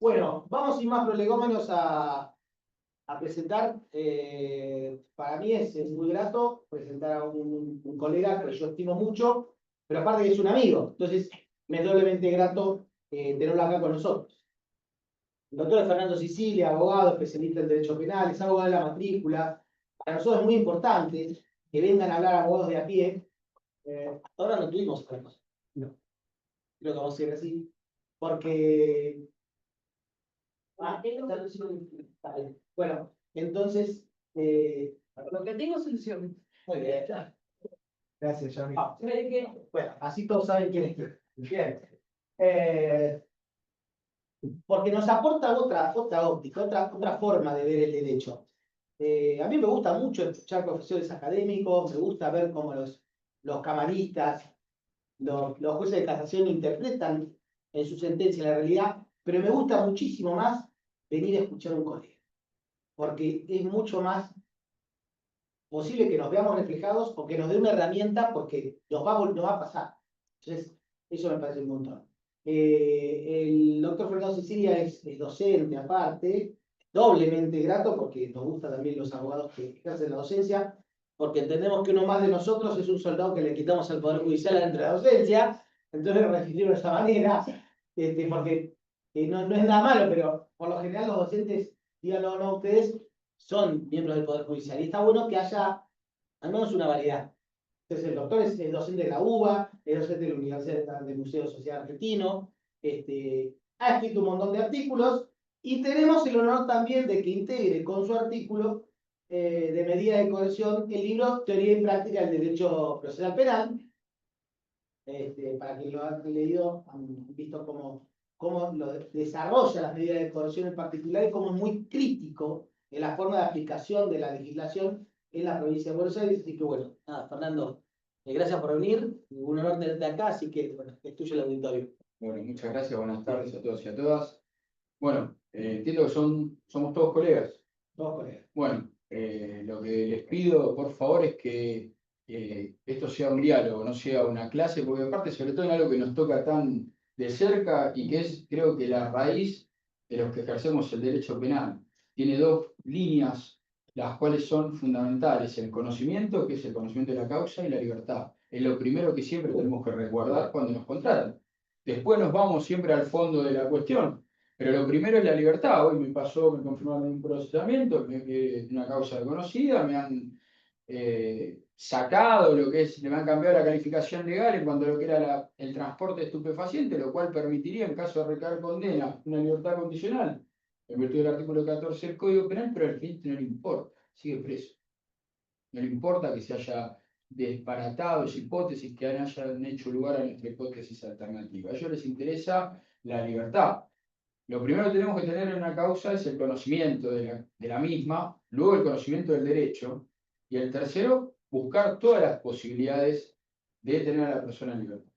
Bueno, vamos sin más prolegómenos a presentar. Para mí es muy grato presentar a un colega que yo estimo mucho, pero aparte que es un amigo. Entonces, me es doblemente grato tenerlo acá con nosotros. El doctor Fernando Sicilia, abogado, especialista en Derecho Penal, es abogado de la matrícula. Para nosotros es muy importante que vengan a hablar abogados de a pie. Hasta ahora no tuvimos problemas. No. Creo que vamos a ir así. Porque vale. Bueno, entonces, Lo que tengo solución. muy bien. Gracias, Yami. Bueno, así todos saben quién es quién. Bien. Porque nos aporta otra óptica, otra forma de ver el derecho. A mí me gusta mucho escuchar profesores académicos, me gusta ver cómo los camaristas, los jueces de casación interpretan en su sentencia la realidad, pero me gusta muchísimo más venir a escuchar a un colega, porque es mucho más posible que nos veamos reflejados o que nos dé una herramienta porque nos va a pasar. Entonces, eso me parece un montón. El doctor Fernando Sicilia es docente aparte, doblemente grato porque nos gustan también los abogados que ejercen la docencia, porque entendemos que uno más de nosotros es un soldado que le quitamos al Poder Judicial adentro de la docencia, entonces refirió de esa manera, porque no es nada malo, pero por lo general los docentes, díganlo o no ustedes, son miembros del Poder Judicial. Y está bueno que haya al menos una variedad. Entonces, el doctor es docente de la UBA, es docente de la Universidad del Museo Social Argentino, ha escrito un montón de artículos y tenemos el honor también de que integre con su artículo de medida de coerción el libro Teoría y Práctica del Derecho Procesal Penal. Para quien lo ha leído, han visto cómo lo desarrolla las medidas de coerción en particular y cómo es muy crítico en la forma de aplicación de la legislación en la provincia de Buenos Aires. Así que bueno, nada, Fernando, gracias por venir. Un honor tenerte acá, así que bueno, es tuyo el auditorio. Bueno, muchas gracias, buenas tardes a todos y a todas. Bueno, entiendo que somos todos colegas. Todos colegas. Bueno, lo que les pido, por favor, es que esto sea un diálogo, no sea una clase, porque aparte, sobre todo en algo que nos toca tan de cerca y que es, creo que la raíz de los que ejercemos el derecho penal. Tiene dos líneas, las cuales son fundamentales: el conocimiento, que es el conocimiento de la causa, y la libertad. Es lo primero que siempre tenemos que resguardar cuando nos contratan. Después nos vamos siempre al fondo de la cuestión, pero lo primero es la libertad. Hoy me confirmaron un procesamiento, una causa desconocida, me han sacado lo que es, me han cambiado la calificación legal en cuanto a lo que era el transporte de estupefacientes, lo cual permitiría, en caso de recaer condena, una libertad condicional, en virtud del artículo 14 del Código Penal, pero al cliente no le importa, sigue preso. No le importa que se haya desbaratado esa hipótesis, que hayan hecho lugar a nuestra hipótesis alternativa. A ellos les interesa la libertad. Lo primero que tenemos que tener en una causa es el conocimiento de la misma, luego el conocimiento del derecho, y el tercero, buscar todas las posibilidades de tener a la persona en libertad.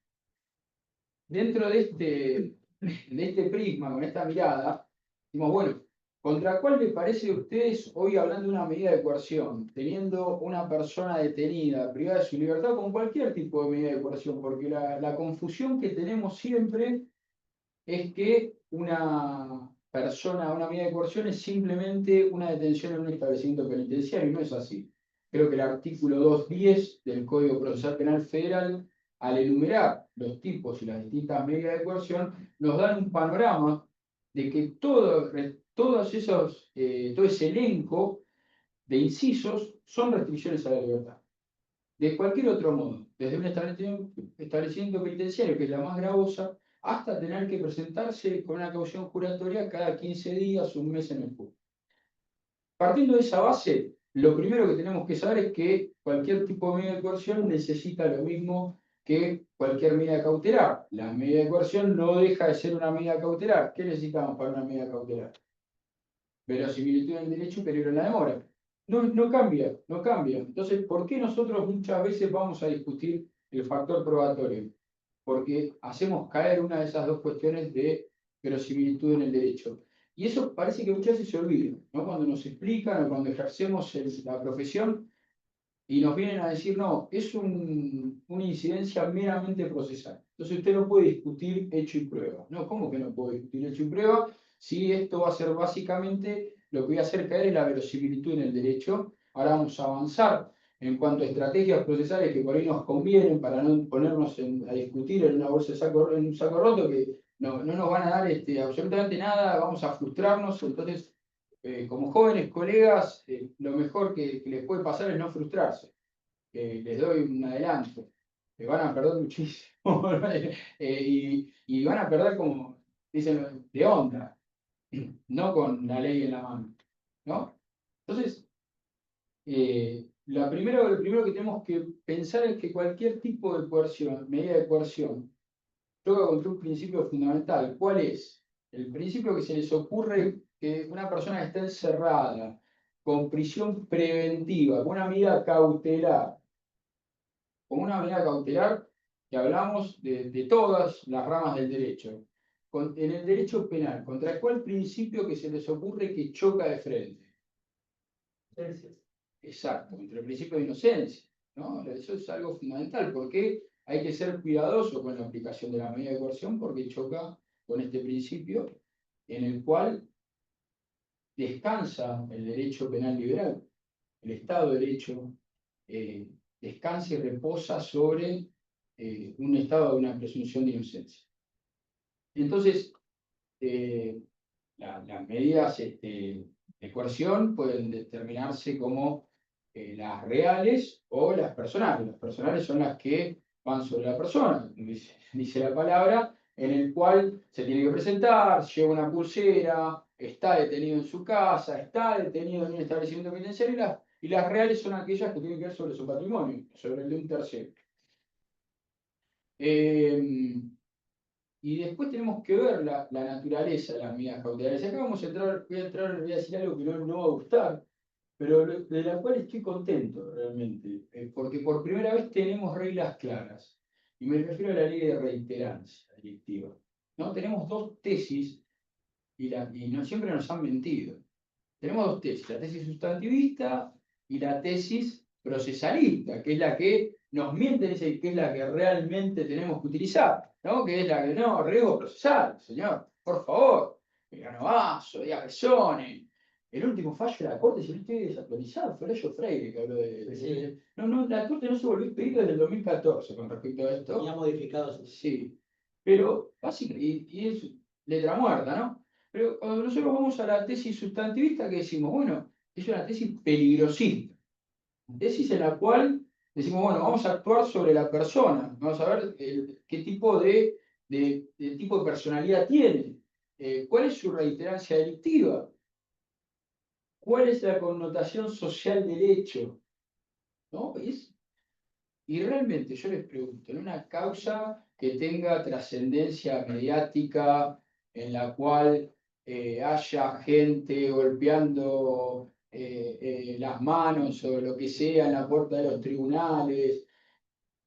Dentro de este prisma, con esta mirada, decimos, bueno, ¿contra cuál les parece a ustedes hoy, hablando de una medida de coerción, teniendo una persona detenida, privada de su libertad, con cualquier tipo de medida de coerción? Porque la confusión que tenemos siempre es que una persona, una medida de coerción es simplemente una detención en un establecimiento penitenciario, y no es así. Creo que el artículo 210 del Código Procesal Penal Federal, al enumerar los tipos y las distintas medidas de coerción, nos dan un panorama de que todo ese elenco de incisos son restricciones a la libertad. De cualquier otro modo, desde un establecimiento penitenciario, que es la más gravosa, hasta tener que presentarse con una caución juratoria cada 15 días, un mes en el juez. Partiendo de esa base, lo primero que tenemos que saber es que cualquier tipo de medida de coerción necesita lo mismo que cualquier medida cautelar. La medida de coerción no deja de ser una medida cautelar. ¿Qué necesitamos para una medida cautelar? Verosimilitud en el derecho y peligro en la demora. No cambia, no cambia. Entonces, ¿por qué nosotros muchas veces vamos a discutir el factor probatorio? Porque hacemos caer una de esas dos cuestiones de verosimilitud en el derecho. Y eso parece que muchas veces se olvida, ¿no? Cuando nos explican o cuando ejercemos la profesión y nos vienen a decir, no, es una incidencia meramente procesal. Entonces usted no puede discutir hecho y prueba. No, ¿cómo que no puede discutir hecho y prueba? Sí, esto va a ser básicamente lo que voy a hacer caer es la verosimilitud en el derecho. Ahora vamos a avanzar en cuanto a estrategias procesales que por ahí nos convienen para no ponernos a discutir en una bolsa de saco, en un saco roto que no nos van a dar absolutamente nada, vamos a frustrarnos. Entonces, como jóvenes colegas, lo mejor que les puede pasar es no frustrarse. Les doy un adelanto. Van a perder muchísimo y van a perder, como dicen, de onda, no con la ley en la mano, ¿no? Entonces, lo primero que tenemos que pensar es que cualquier tipo de coerción, medida de coerción, choca contra un principio fundamental. ¿Cuál es? El principio que se les ocurre que una persona que está encerrada con prisión preventiva, con una medida cautelar, que hablamos de todas las ramas del derecho, en el derecho penal, ¿contra cuál principio que se les ocurre que choca de frente? Exacto, contra el principio de inocencia, ¿no? Eso es algo fundamental, porque hay que ser cuidadoso con la aplicación de la medida de coerción, porque choca con este principio en el cual descansa el derecho penal liberal. El Estado de Derecho eh, descansa y reposa sobre un estado de una presunción de inocencia. Entonces, las medidas de coerción pueden determinarse como las reales o las personales. Las personales son las que van sobre la persona, dice la palabra, en el cual se tiene que presentar, lleva una pulsera, está detenido en su casa, está detenido en un establecimiento penitenciario, y las reales son aquellas que tienen que ver sobre su patrimonio, sobre el de un tercero. Y después tenemos que ver la naturaleza de las medidas cautelares. Acá voy a decir algo que no va a gustar, pero de la cual estoy contento realmente, porque por primera vez tenemos reglas claras. Y me refiero a la ley de reiterancia delictiva. ¿No? Tenemos dos tesis y no siempre nos han mentido. Tenemos dos tesis, la tesis sustantivista y la tesis procesalista, que es la que nos miente, dice que es la que realmente tenemos que utilizar, ¿no? Que es la que no, riesgo procesal, señor, por favor, Ganovazo, Díaz Besone. El último fallo de la Corte, si no estoy desactualizado, fue Horacio Freire que habló de. No, la Corte no se volvió a pedir desde el 2014 con respecto a esto. Ya modificado. Sí, pero básicamente, y es letra muerta, ¿no? Pero cuando nosotros vamos a la tesis sustantivista, ¿qué decimos? Bueno, es una tesis peligrosista. Tesis en la cual decimos, bueno, vamos a actuar sobre la persona, vamos a ver qué tipo de tipo de personalidad tiene, cuál es su reiterancia delictiva, cuál es la connotación social del hecho, ¿no? Y realmente yo les pregunto, en una causa que tenga trascendencia mediática, en la cual haya gente golpeando las manos o lo que sea en la puerta de los tribunales,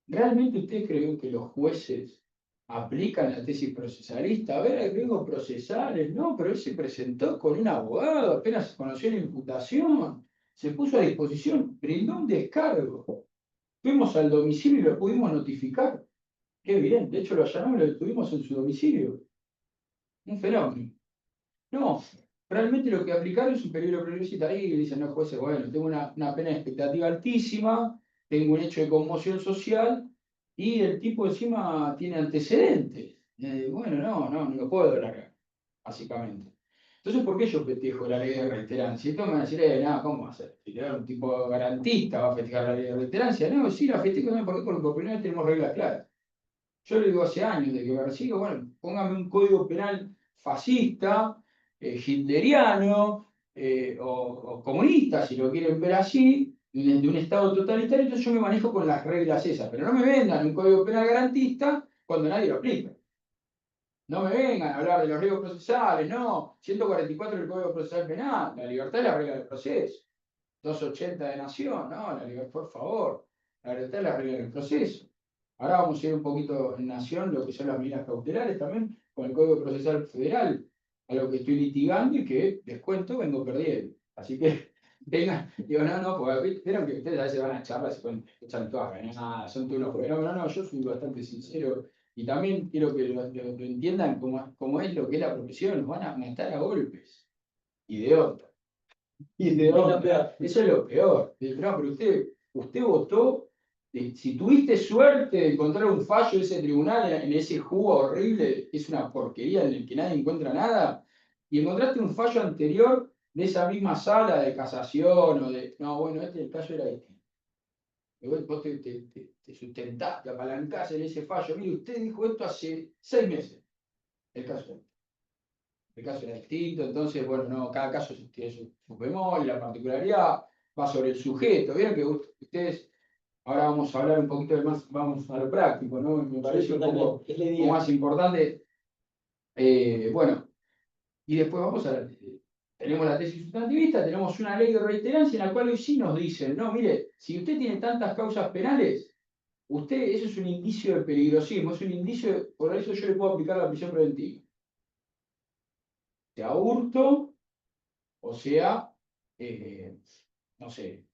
¿realmente ustedes creen que los jueces aplican la tesis procesalista? A ver, hay riesgos procesales, no, pero él se presentó con un abogado, apenas conoció la imputación, se puso a disposición, brindó un descargo. Fuimos al domicilio y lo pudimos notificar. Qué bien, de hecho lo allanamos y lo detuvimos en su domicilio. Un fenómeno. No, realmente lo que aplicaron es un peligro plebiscitario y dicen, no, jueces, bueno, tengo una pena de expectativa altísima, tengo un hecho de conmoción social y el tipo encima tiene antecedentes. Bueno, no lo puedo largar, básicamente. Entonces, ¿por qué yo festejo la ley de reiterancia? Y todos me van a decir, nada, ¿cómo va a ser? Si un tipo garantista va a festejar la ley de reiterancia. No, sí, la festejo también porque por primera vez tenemos reglas claras. Yo lo digo hace años de que me persigo, bueno, póngame un código penal fascista, hitleriano o comunista, si lo quieren ver así, de un Estado totalitario, entonces yo me manejo con las reglas esas, pero no me vendan un código penal garantista cuando nadie lo aplica. No me vengan a hablar de los riesgos procesales, no. 144 del Código Procesal Penal, la libertad es la regla del proceso. 280 de Nación, no, la libertad, por favor. La libertad es la regla del proceso. Ahora vamos a ir un poquito en Nación, lo que son las medidas cautelares también, con el Código Procesal Federal, a lo que estoy litigando y que, les cuento, vengo perdiendo. Así que, vengan, digo, no, porque vieron que ustedes a veces van a charlas y echan todas ganadas, son todos unos fenómenos. No, yo soy bastante sincero Y también quiero que lo entiendan como es lo que es la profesión, nos van a matar a golpes. Y de otra. Y de otra. Eso es lo peor. No, pero usted votó. Si tuviste suerte de encontrar un fallo de ese tribunal en ese jugo horrible, que es una porquería en el que nadie encuentra nada, y encontraste un fallo anterior de esa misma sala de casación o de. No, bueno, el caso era distinto. Y vos te sustentás, te apalancás en ese fallo. Mire, usted dijo esto hace 6 meses. El caso era distinto, entonces, bueno, no, cada caso tiene su bemol, la particularidad va sobre el sujeto. Vieron que ustedes, ahora vamos a hablar un poquito de más, vamos a lo práctico, ¿no? Me parece un poco más importante. Bueno, y después tenemos la tesis sustantivista, tenemos una ley de reiterancia en la cual hoy sí nos dicen, no, mire, si usted tiene tantas causas penales, eso es un indicio de peligrosismo, es un indicio, por eso yo le puedo aplicar la prisión preventiva. Sea hurto, o sea, no sé,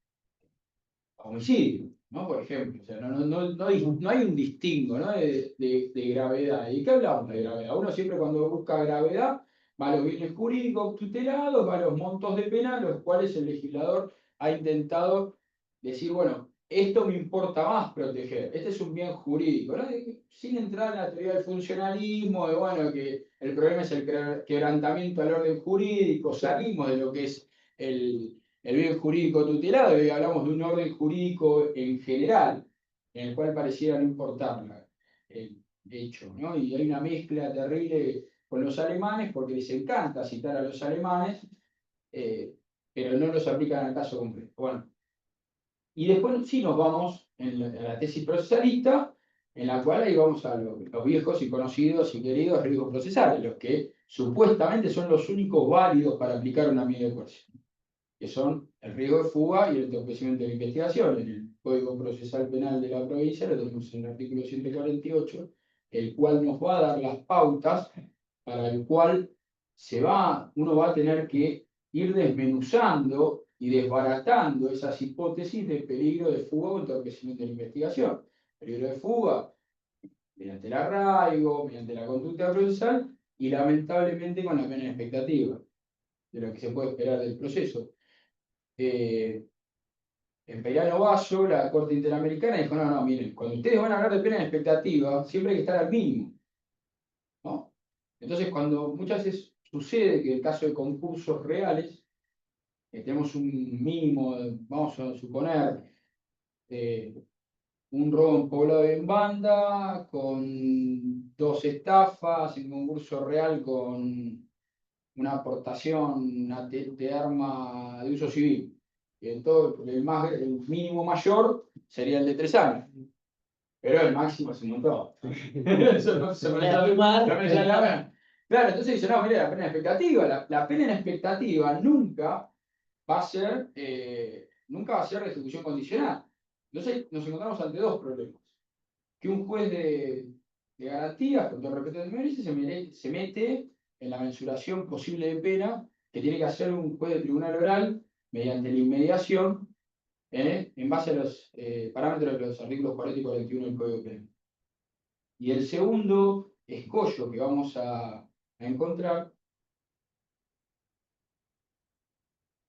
homicidio, ¿no? Por ejemplo, o sea, no hay un distingo, ¿no? de gravedad. ¿Y qué hablamos de gravedad? Uno siempre cuando busca gravedad va a los bienes jurídicos tutelados, va a los montos de pena, los cuales el legislador ha intentado decir, bueno, esto me importa más proteger, este es un bien jurídico, ¿no? Sin entrar en la teoría del funcionalismo, de bueno, que el problema es el quebrantamiento al orden jurídico, salimos de lo que es el bien jurídico tutelado, y hablamos de un orden jurídico en general, en el cual pareciera no importar el hecho, ¿no? Y hay una mezcla terrible con los alemanes, porque les encanta citar a los alemanes, pero no los aplican al caso concreto. Bueno, y después sí nos vamos a la tesis procesalista, en la cual ahí vamos a los viejos y conocidos y queridos riesgos procesales, los que supuestamente son los únicos válidos para aplicar una medida de coerción, que son el riesgo de fuga y el entorpecimiento de la investigación. En el Código Procesal Penal de la provincia lo tenemos en el artículo 148, el cual nos va a dar las pautas para el cual uno va a tener que ir desmenuzando y desbaratando esas hipótesis de peligro de fuga o entorpecimiento de la investigación. Peligro de fuga mediante el arraigo, mediante la conducta procesal y lamentablemente con la pena expectativa de lo que se puede esperar del proceso. En Peirano Bayo, la Corte Interamericana dijo, no, miren, cuando ustedes van a hablar de pena expectativa, siempre hay que estar al mínimo, ¿no? Entonces, cuando muchas veces sucede que en el caso de concursos reales, tenemos un mínimo, vamos a suponer, un robo en poblado en banda, con 2 estafas, en concurso real con una aportación de arma de uso civil. Y el mínimo mayor sería el de 3 años. Pero el máximo es un montón. Eso no se me sale mal. Claro, entonces dice, no, mire, la pena en expectativa. La pena en expectativa nunca va a ser de ejecución condicional. Entonces nos encontramos ante 2 problemas. Que un juez de garantías, con todo el respeto del medio, se mete en la mensuración posible de pena que tiene que hacer un juez de tribunal oral mediante la inmediación en base a los parámetros de los artículos 40 y 41 del Código Penal. Y el segundo escollo que vamos a encontrar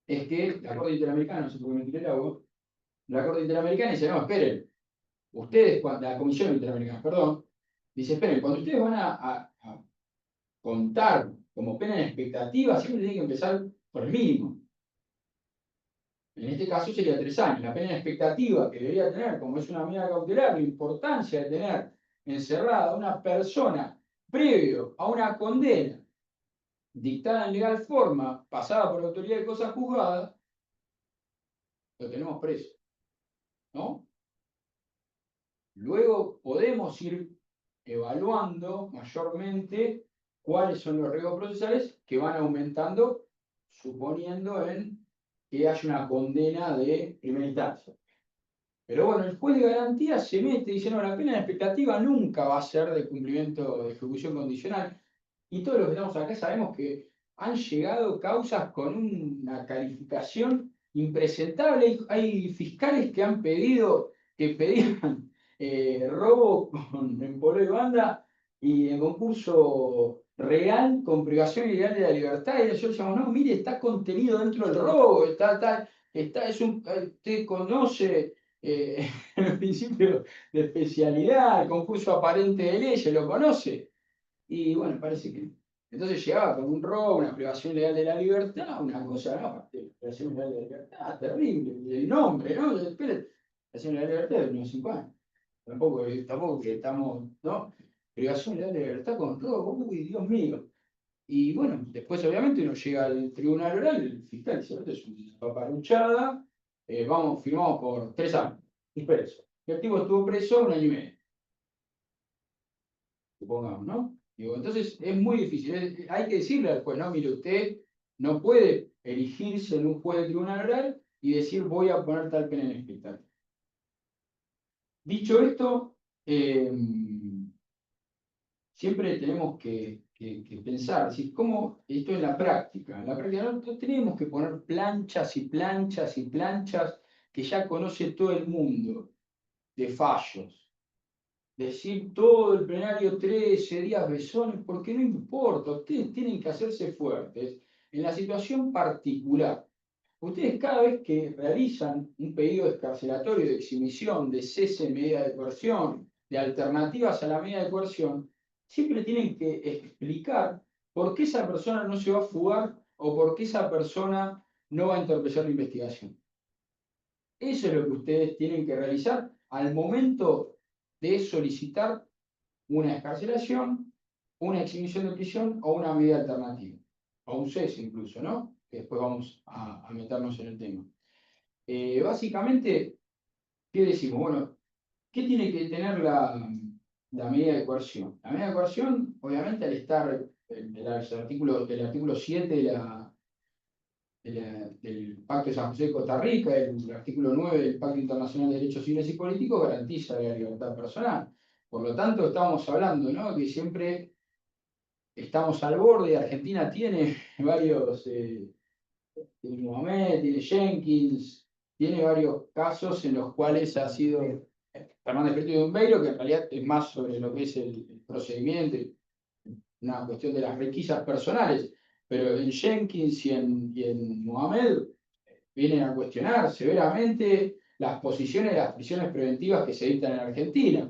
es que la Corte Interamericana, no sé por qué me tiré el agua, la Corte Interamericana dice, no, esperen, la Comisión Interamericana, perdón, dice, esperen, cuando ustedes van a contar como pena en expectativa, siempre tienen que empezar por el mínimo. En este caso sería 3 años. La pena en expectativa que debería tener, como es una medida cautelar, la importancia de tener encerrada a una persona previo a una condena dictada en legal forma, pasada por la autoridad de cosas juzgadas, lo tenemos preso, ¿no? Luego podemos ir evaluando mayormente cuáles son los riesgos procesales que van aumentando, suponiendo que haya una condena de primera instancia. Pero bueno, el juez de garantía se mete y dice, no, la pena de expectativa nunca va a ser de cumplimiento de ejecución condicional. Y todos los que estamos acá sabemos que han llegado causas con una calificación impresentable. Hay fiscales que pedían robo en polo de banda y en concurso real con privación ilegal de la libertad. Y nosotros decíamos, no, mire, está contenido dentro del robo, usted conoce el principio de especialidad, el concurso aparente de leyes, lo conoce. Y bueno, parece que no. Entonces llegaba con un robo, una privación legal de la libertad, una cosa, no, privación legal de la libertad, terrible, el nombre, ¿no? Espere, privación legal de la libertad de unos 5 años. Tampoco que estamos, ¿no? Privación legal de la libertad con robo, uy, Dios mío. Y bueno, después obviamente uno llega al tribunal oral, el fiscal dice, esto es una paparuchada, firmamos por 3 años, y preso. Y el tipo estuvo preso 1 año y medio, supongamos, ¿no? Digo, entonces es muy difícil, hay que decirle al juez, no, mire, usted no puede erigirse en un juez de tribunal oral y decir voy a poner tal pena en espectáculo. Dicho esto, siempre tenemos que pensar, decir, ¿cómo esto en la práctica? En la práctica no tenemos que poner planchas y planchas y planchas que ya conoce todo el mundo de fallos. Decir todo el plenario 13 días besones, porque no importa, ustedes tienen que hacerse fuertes en la situación particular. Ustedes cada vez que realizan un pedido excarcelatorio de exhibición, de cese en medida de coerción, de alternativas a la medida de coerción, siempre tienen que explicar por qué esa persona no se va a fugar o por qué esa persona no va a entorpecer la investigación. Eso es lo que ustedes tienen que realizar al momento de solicitar una excarcelación, una exhibición de prisión o una medida alternativa, o un cese incluso, ¿no? Que después vamos a meternos en el tema. Básicamente, ¿qué decimos? Bueno, ¿qué tiene que tener la medida de coerción? La medida de coerción, obviamente, al estar el artículo 7 del Pacto de San José de Costa Rica, el artículo 9 del Pacto Internacional de Derechos Civiles y Políticos, garantiza la libertad personal. Por lo tanto, estamos hablando, ¿no?, que siempre estamos al borde. Argentina tiene varios, tiene Mohamed, tiene Jenkins, tiene varios casos en los cuales ha sido Fernández Prieto y Dumbeiro, que en realidad es más sobre lo que es el procedimiento, una cuestión de las requisas personales, pero en Jenkins y en Mohamed vienen a cuestionar severamente las posiciones de las prisiones preventivas que se dictan en Argentina,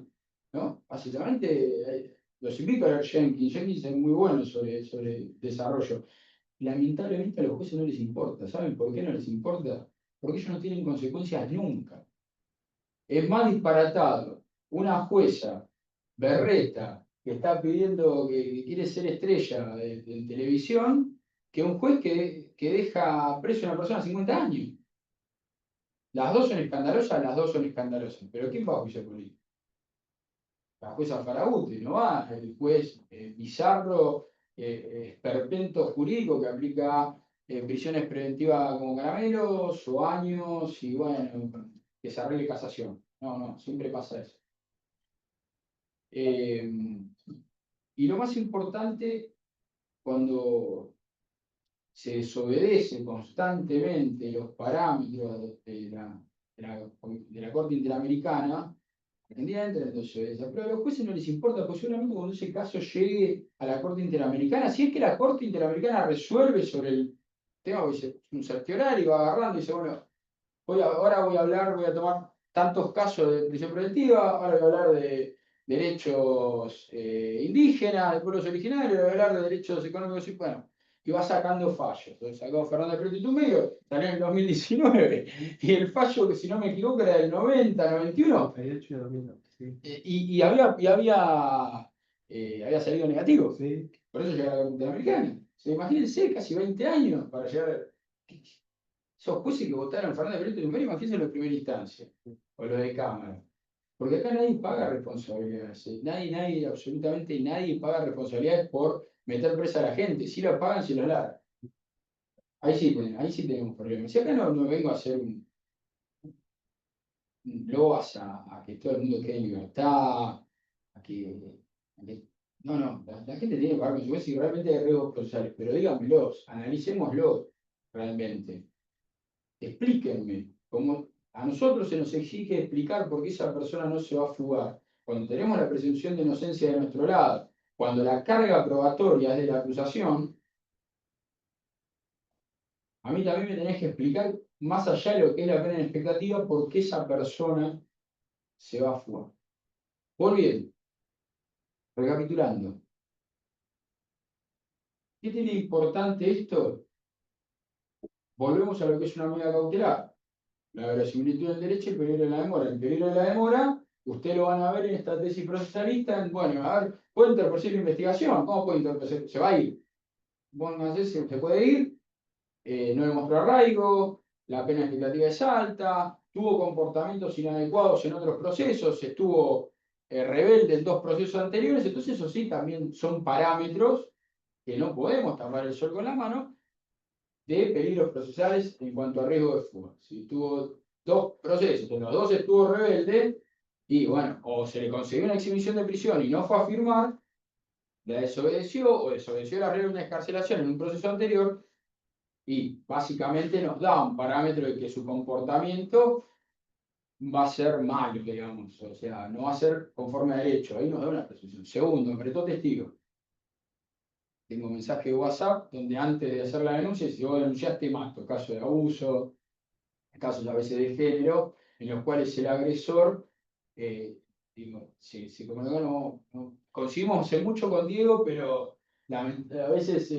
¿no? Básicamente, los invito a leer Jenkins. Jenkins es muy bueno sobre desarrollo. Lamentablemente a los jueces no les importa. ¿Saben por qué no les importa? Porque ellos no tienen consecuencias nunca. Es más disparatado una jueza berreta que está pidiendo que quiere ser estrella de televisión que un juez que deja preso a una persona 50 años. Las dos son escandalosas, las dos son escandalosas. Pero ¿quién va a juicio político? La jueza Faraute, no va el juez bizarro, esperpento jurídico que aplica prisiones preventivas como caramelos o años y bueno, que se arregle casación. No, siempre pasa eso. Y lo más importante, cuando se desobedece constantemente los parámetros de la Corte Interamericana, Argentina entra en desobediencia. Pero a los jueces no les importa, pues seguramente cuando ese caso llegue a la Corte Interamericana, si es que la Corte Interamericana resuelve sobre el tema, pues, un certiorario, va agarrando y dice, bueno, ahora voy a tomar tantos casos de prisión preventiva, ahora voy a hablar de derechos indígenas, de pueblos originarios, voy a hablar de derechos económicos y bueno, y va sacando fallos. Entonces sacó Fernández Prieto y Tumbeiro, salió en el 2019, y el fallo, que si no me equivoco era del 90, 91, 98 y 2009, sí. y había salido negativo. Sí. Por eso llegó a la Corte Interamericana. Imagínense, casi 20 años para llegar. Esos jueces que votaron Fernández Prieto y Tumbeiro, imagínense los de primera instancia, o los de Cámara. Porque acá nadie paga responsabilidades. Nadie, absolutamente nadie paga responsabilidades por meter presa a la gente. Si lo pagan, si lo largan. Ahí sí tenemos problemas. Si acá no vengo a hacer un loas a que todo el mundo quede en libertad, no, la gente tiene que pagar consecuencias y realmente hay riesgos procesales, pero díganmelos, analicémoslos realmente. Explíquenme cómo a nosotros se nos exige explicar por qué esa persona no se va a fugar. Cuando tenemos la presunción de inocencia de nuestro lado, cuando la carga probatoria es de la acusación, a mí también me tenés que explicar, más allá de lo que es la pena en expectativa, por qué esa persona se va a fugar. Volviendo, recapitulando. ¿Qué tiene importante esto? Volvemos a lo que es una medida cautelar. La verosimilitud del derecho y el peligro de la demora. El peligro de la demora, ustedes lo van a ver en esta tesis procesalista. Bueno, a ver, ¿puede interrumpir la investigación? ¿Cómo puede interrumpir? Se va a ir. Pónganse, se puede ir, no demostró arraigo, la pena expectativa es alta, tuvo comportamientos inadecuados en otros procesos, estuvo rebelde en 2 procesos anteriores, entonces eso sí también son parámetros que no podemos tapar el sol con la mano de peligros procesales en cuanto a riesgo de fuga. Si tuvo 2 procesos, en los 2 estuvo rebelde, y bueno, o se le concedió una exhibición de prisión y no fue a firmar, la desobedeció o desobedeció la regla de una excarcelación en un proceso anterior, y básicamente nos da un parámetro de que su comportamiento va a ser malo, digamos, o sea, no va a ser conforme a derecho. Ahí nos da una presunción. Segundo, me prestó testigo. Tengo mensaje de WhatsApp donde antes de hacer la denuncia, si vos denunciaste, mato, caso de abuso, casos a veces de género, en los cuales el agresor, digo, si como digo, no coincidimos en mucho con Diego, pero a veces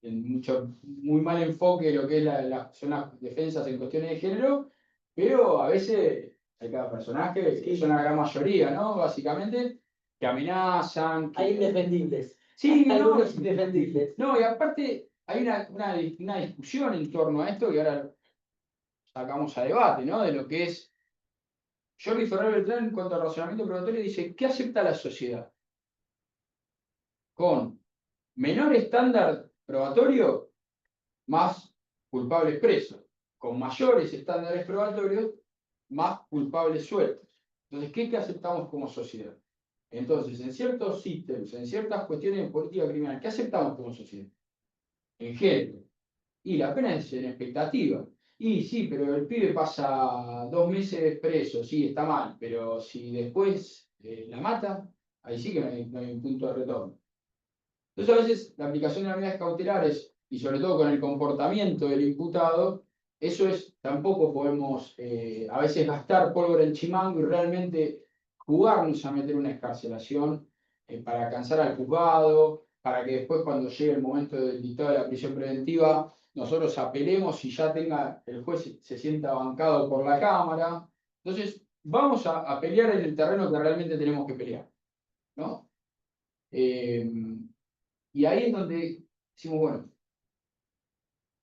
en mucho, muy mal enfoque de lo que es son las defensas en cuestiones de género, pero a veces hay cada personaje, que son la gran mayoría, ¿no? Básicamente, que amenazan. Hay indefendibles. Sí, no, Algunos indefendibles. no, y aparte hay una discusión en torno a esto que ahora sacamos a debate, ¿no? De lo que es. Jordi Ferrer Beltrán, en cuanto al razonamiento probatorio, dice: ¿qué acepta la sociedad? Con menor estándar probatorio, más culpables presos. Con mayores estándares probatorios, más culpables sueltos. Entonces, ¿qué aceptamos como sociedad? Entonces, en ciertos ítems, en ciertas cuestiones de política criminal, ¿qué aceptamos como sociedad? En género. Y la pena es en expectativa. Y sí, pero el pibe pasa 2 meses preso, sí, está mal, pero si después la mata, ahí sí que no hay un punto de retorno. Entonces, a veces la aplicación de las medidas cautelares, y sobre todo con el comportamiento del imputado, eso es, tampoco podemos a veces gastar pólvora en chimango y realmente jugarnos a meter una excarcelación para cansar al juzgado, para que después cuando llegue el momento del dictado de la prisión preventiva, nosotros apelemos y ya tenga, el juez se sienta bancado por la Cámara. Entonces, vamos a pelear en el terreno que realmente tenemos que pelear, ¿no? Y ahí es donde decimos, bueno,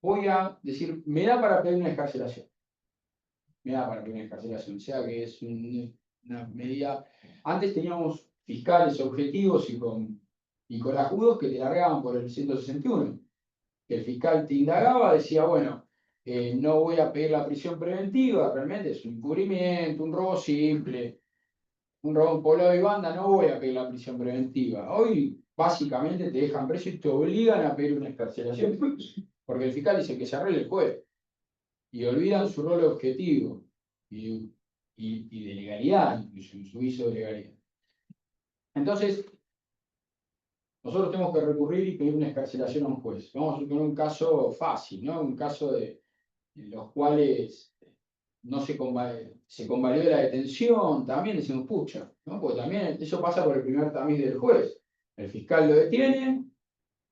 voy a decir, me da para pedir una excarcelación. Me da para pedir una excarcelación. O sea que es una medida. Antes teníamos fiscales objetivos y corajudos que te largaban por el 161. El fiscal te indagaba, decía, bueno, no voy a pedir la prisión preventiva, realmente es un encubrimiento, un robo simple, un robo en poblado y banda, no voy a pedir la prisión preventiva. Hoy básicamente te dejan preso y te obligan a pedir una excarcelación, porque el fiscal dice que se arregle el juez, y olvidan su rol objetivo y de legalidad, incluso en su viso de legalidad. Entonces, nosotros tenemos que recurrir y pedir una excarcelación a un juez. Vamos a suponer un caso fácil, ¿no? Un caso en los cuales no se convalidó la detención, también decimos, pucha, ¿no? Porque también eso pasa por el primer tamiz del juez. El fiscal lo detiene,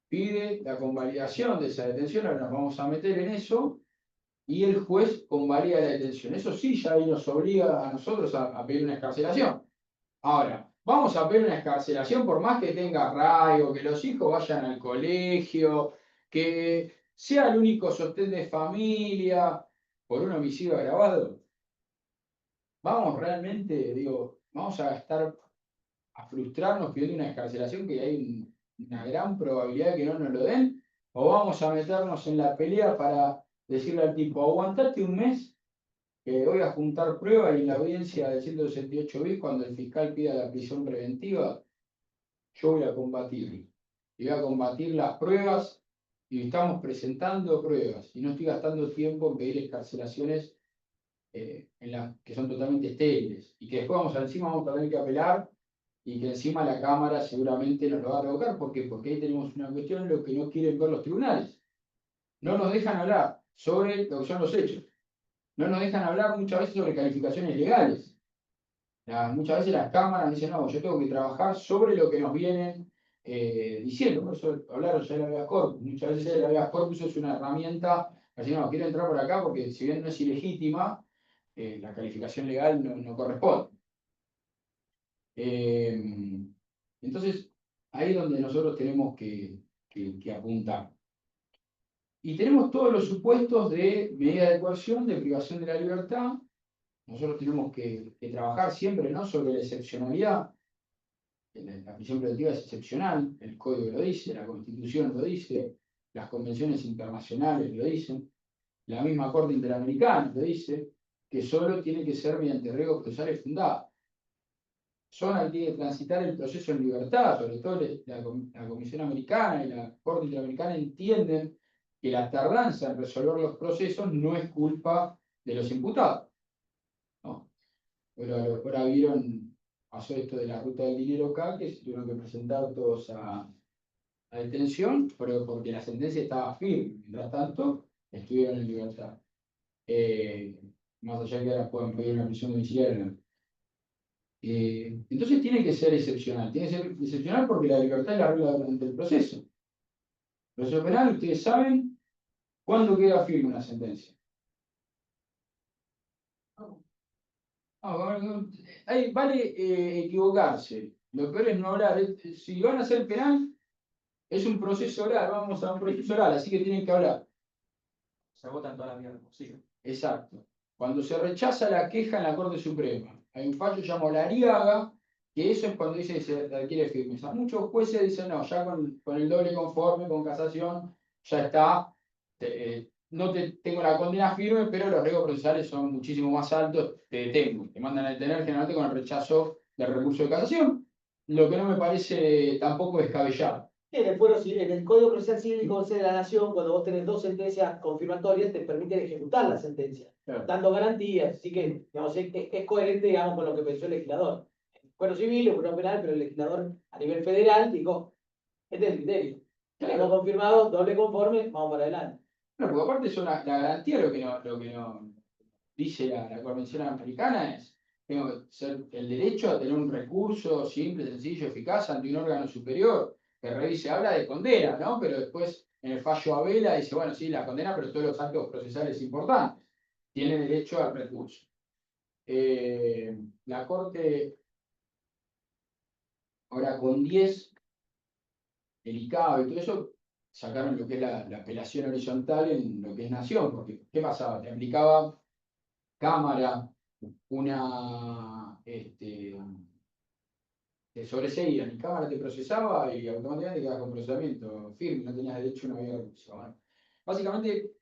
pide la convalidación de esa detención, ahora nos vamos a meter en eso, y el juez convalida la detención. Eso sí, ya ahí nos obliga a nosotros a pedir una excarcelación. Ahora, vamos a pedir una excarcelación por más que tenga arraigo, que los hijos vayan al colegio, que sea el único sostén de familia por un homicidio agravado. Vamos realmente, digo, vamos a frustrarnos pidiendo una excarcelación que hay una gran probabilidad de que no nos lo den, o vamos a meternos en la pelea para decirle al tipo, aguantate un mes, que voy a juntar pruebas y en la audiencia del 168 bis, cuando el fiscal pida la prisión preventiva, yo voy a combatir. Y voy a combatir las pruebas, y estamos presentando pruebas, y no estoy gastando tiempo en pedir excarcelaciones que son totalmente estériles, y que después encima vamos a tener que apelar, y que encima la Cámara seguramente nos lo va a revocar. ¿Por qué? Porque ahí tenemos una cuestión en lo que no quieren ver los tribunales. No nos dejan hablar sobre lo que son los hechos. No nos dejan hablar muchas veces sobre calificaciones legales. Muchas veces las cámaras dicen, no, yo tengo que trabajar sobre lo que nos vienen diciendo. Por eso hablaron ya del habeas corpus. Muchas veces el habeas corpus es una herramienta para decir, no, quiero entrar por acá porque si bien no es ilegítima, la calificación legal no corresponde. Entonces, ahí es donde nosotros tenemos que apuntar. Y tenemos todos los supuestos de medida de coerción, de privación de la libertad. Nosotros tenemos que trabajar siempre, ¿no?, sobre la excepcionalidad. La prisión preventiva es excepcional, el Código lo dice, la Constitución lo dice, las convenciones internacionales lo dicen, la misma Corte Interamericana lo dice, que solo tiene que ser mediante riesgos procesales fundados. Zona que tiene que transitar el proceso en libertad, sobre todo la Comisión Americana y la Corte Interamericana entienden que la tardanza en resolver los procesos no es culpa de los imputados. ¿No? Pero ahora vieron, pasó esto de la ruta del dinero acá, que se tuvieron que presentar todos a detención, pero porque la sentencia estaba firme. Mientras tanto, estuvieron en libertad. Más allá que ahora puedan pedir una prisión domiciliaria. Entonces tiene que ser excepcional. Tiene que ser excepcional porque la libertad es la regla durante el proceso. El proceso penal, ustedes saben cuándo queda firme una sentencia. Ahí vale equivocarse. Lo peor es no hablar. Si van a hacer penal, es un proceso oral. Vamos a un proceso oral, así que tienen que hablar. Se agotan todas las vías posibles. Exacto. Cuando se rechaza la queja en la Corte Suprema, hay un fallo llamado la Ariaga, que eso es cuando dice que se adquiere firmeza. Muchos jueces dicen, no, ya con el doble conforme, con casación, ya está, no tengo la condena firme, pero los riesgos procesales son muchísimo más altos, te detengo. Te mandan a detener generalmente con el rechazo del recurso de casación, lo que no me parece tampoco descabellado. En el Código Procesal Civil y Consejo de la Nación, cuando vos tenés dos sentencias confirmatorias, te permiten ejecutar la sentencia, Claro. dando garantías. Así que, digamos, es coherente, digamos, con lo que pensó el legislador. El Fuero Civil, el Fuero Penal, pero el legislador a nivel federal dijo, este es el criterio. Claro. Hemos confirmado, doble conforme, vamos para adelante. No, porque aparte son la garantía, lo que no dice la Convención Americana es, tengo que ser el derecho a tener un recurso simple, sencillo, eficaz ante un órgano superior que revise, habla de condena, ¿no? Pero después en el fallo Abela dice, bueno, sí, la condena, pero todos los actos procesales importantes tienen derecho al recurso. La Corte, ahora con 10, el ICAO y todo eso, sacaron lo que es la apelación horizontal en lo que es nación, porque ¿qué pasaba? Te aplicaba Cámara te sobreseían, y Cámara te procesaba y automáticamente quedabas con procesamiento firme, no tenías derecho a una vía de recurso. Básicamente,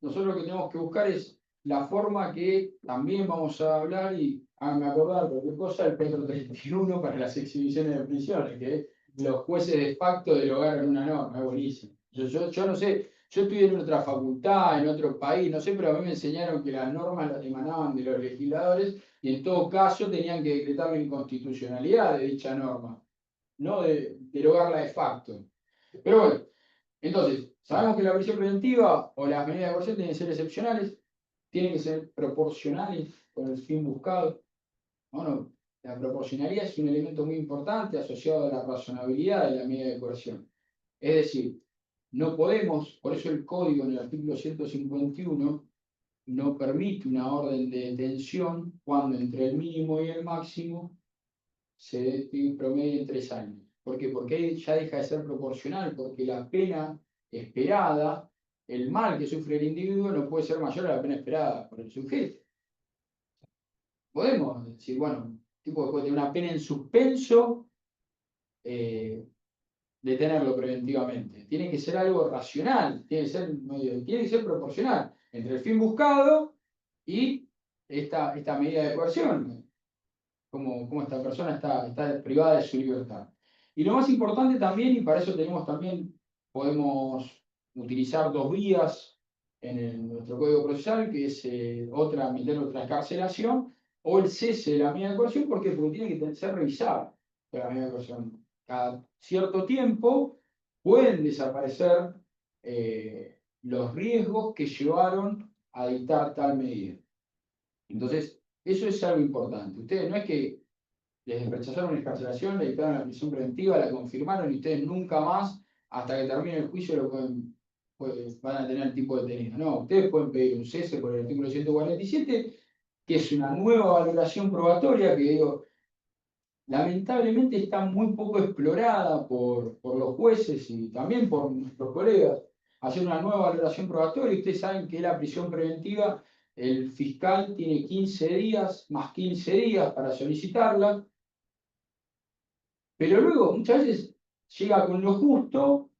nosotros lo que tenemos que buscar es la forma que también vamos a hablar, y háganme acordar cualquier cosa, el Petro 31 para las exhibiciones de prisiones, que los jueces de facto derogaron una norma, es buenísimo. Yo no sé, yo estudié en otra facultad, en otro país, no sé, pero a mí me enseñaron que las normas las emanaban de los legisladores y en todo caso tenían que decretar la inconstitucionalidad de dicha norma, no de derogarla de facto. Pero bueno, entonces, sabemos que la prisión preventiva o las medidas de coerción tienen que ser excepcionales, tienen que ser proporcionales con el fin buscado. Bueno, la proporcionalidad es un elemento muy importante asociado a la razonabilidad de la medida de coerción. Es decir, no podemos, por eso el código en el artículo 151 no permite una orden de detención cuando entre el mínimo y el máximo se promedia en 3 años. ¿Por qué? Porque ahí ya deja de ser proporcional, porque la pena esperada, el mal que sufre el individuo no puede ser mayor a la pena esperada por el sujeto. Podemos decir, bueno, tipo puede tener una pena en suspenso, detenerlo preventivamente. Tiene que ser algo racional, tiene que ser proporcional entre el fin buscado y esta medida de coerción, como esta persona está privada de su libertad. Y lo más importante también, y para eso podemos utilizar 2 vías nuestro código procesal, que es meter otra excarcelación, o el cese de la medida de coerción. ¿Por qué? Porque tiene que ser revisada la medida de coerción. Cada cierto tiempo pueden desaparecer los riesgos que llevaron a dictar tal medida. Entonces, eso es algo importante. Ustedes no es que les rechazaron una excarcelación, le dictaron la prisión preventiva, la confirmaron y ustedes nunca más, hasta que termine el juicio, van a tener tipo detenido. No, ustedes pueden pedir un cese por el artículo 147, que es una nueva valoración probatoria que, digo, lamentablemente está muy poco explorada por los jueces y también por nuestros colegas. Hacer una nueva valoración probatoria, y ustedes saben que la prisión preventiva, el fiscal tiene 15 días más 15 días para solicitarla, pero luego muchas veces llega con lo justo,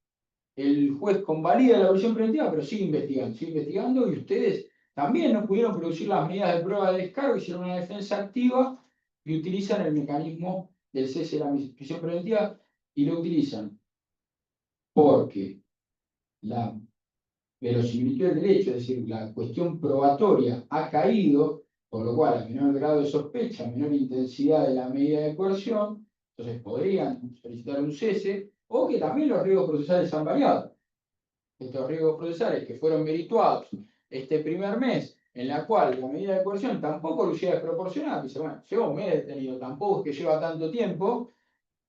el juez convalida la prisión preventiva, pero sigue investigando, y ustedes también no pudieron producir las medidas de prueba de descargo, hicieron una defensa activa y utilizan el mecanismo del cese de la prisión preventiva, y lo utilizan porque la verosimilitud del derecho, es decir, la cuestión probatoria ha caído, por lo cual a menor grado de sospecha, menor intensidad de la medida de coerción, entonces podrían solicitar un cese, o que también los riesgos procesales han variado. Estos riesgos procesales que fueron merituados este primer mes, en la cual la medida de coerción tampoco lucía desproporcionada, dice, bueno, lleva un mes detenido, tampoco es que lleva tanto tiempo,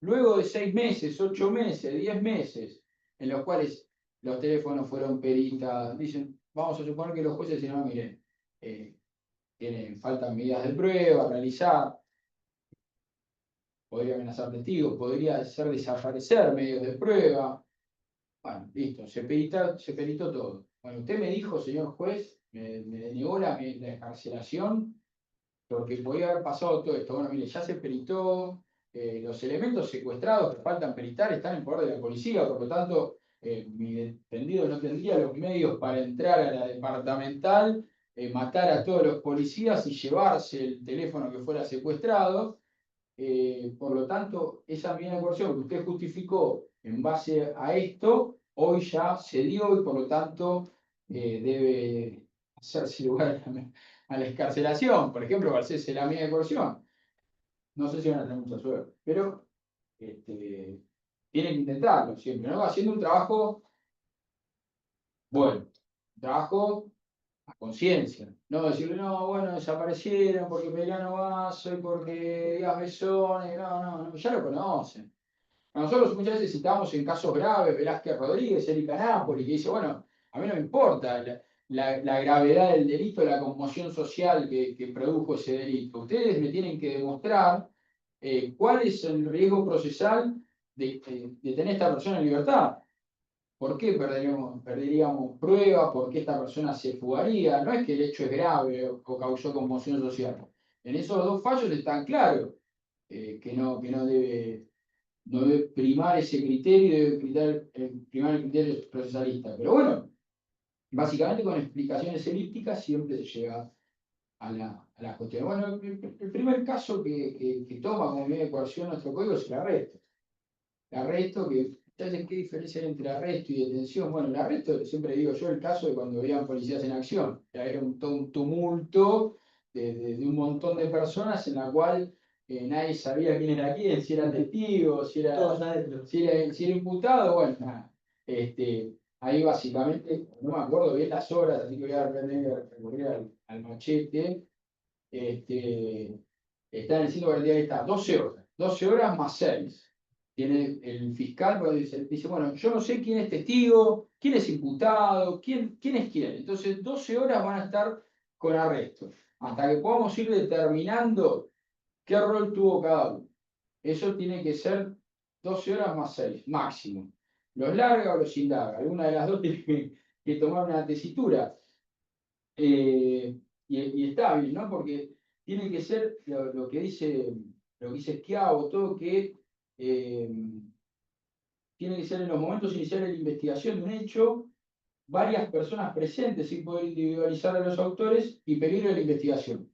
luego de 6 meses, 8 meses, 10 meses, en los cuales los teléfonos fueron peritados, dicen, vamos a suponer que los jueces dicen, no, miren, faltan medidas de prueba, realizar, podría amenazar testigos, podría hacer desaparecer medios de prueba. Bueno, listo, se peritó todo. Bueno, usted me dijo, señor juez, me denegó la excarcelación porque podía haber pasado todo esto. Bueno, mire, ya se peritó, los elementos secuestrados que faltan peritar están en poder de la policía, por lo tanto, mi defendido no tendría los medios para entrar a la departamental, matar a todos los policías y llevarse el teléfono que fuera secuestrado. Por lo tanto, esa medida de coerción que usted justificó en base a esto, hoy ya se dio y por lo tanto debe hacerse lugar a la excarcelación, por ejemplo, al cese de la medida de coerción. No sé si van a tener mucha suerte, pero tienen que intentarlo siempre, ¿no? Haciendo un trabajo bueno, un trabajo a conciencia. No decirle, no, bueno, desaparecieron porque Peliano Vaso y porque Díaz Besones, no, ya lo conocen. Nosotros muchas veces citamos en casos graves, Velázquez Rodríguez, Erika Napoli, que dice, bueno, a mí no me importa la gravedad del delito, la conmoción social que produjo ese delito. Ustedes me tienen que demostrar cuál es el riesgo procesal de tener a esta persona en libertad. ¿Por qué perderíamos pruebas? ¿Por qué esta persona se fugaría? No es que el hecho es grave o causó conmoción social. En esos dos fallos están claros que no debe primar ese criterio, debe primar el criterio procesalista. Pero bueno, básicamente con explicaciones elípticas siempre se llega a la cuestión. Bueno, el primer caso que toma como medida de coerción nuestro código es el arresto. El arresto, que entonces, ¿qué diferencia hay entre arresto y detención? Bueno, el arresto, siempre digo yo, el caso de cuando veían policías en acción. Era todo un tumulto de un montón de personas en la cual nadie sabía quién era quién, si era testigo, Todos adentro. si era imputado. Bueno, nada. Ahí básicamente, no me acuerdo bien las horas, así que voy a aprender a recurrir al machete. Está en el 140, está 12 horas más 6. Tiene el fiscal, cuando dice, bueno, yo no sé quién es testigo, quién es imputado, quién es quién. Entonces, 12 horas van a estar con arresto, hasta que podamos ir determinando qué rol tuvo cada uno. Eso tiene que ser 12 horas más 6, máximo. ¿Los larga o los indaga? Alguna de las dos tiene que tomar una tesitura. Y está bien, ¿no? Porque tiene que ser lo que dice Schiavo, todo que tiene que ser en los momentos iniciales de la investigación de un hecho, varias personas presentes sin poder individualizar a los autores y peligro de la investigación.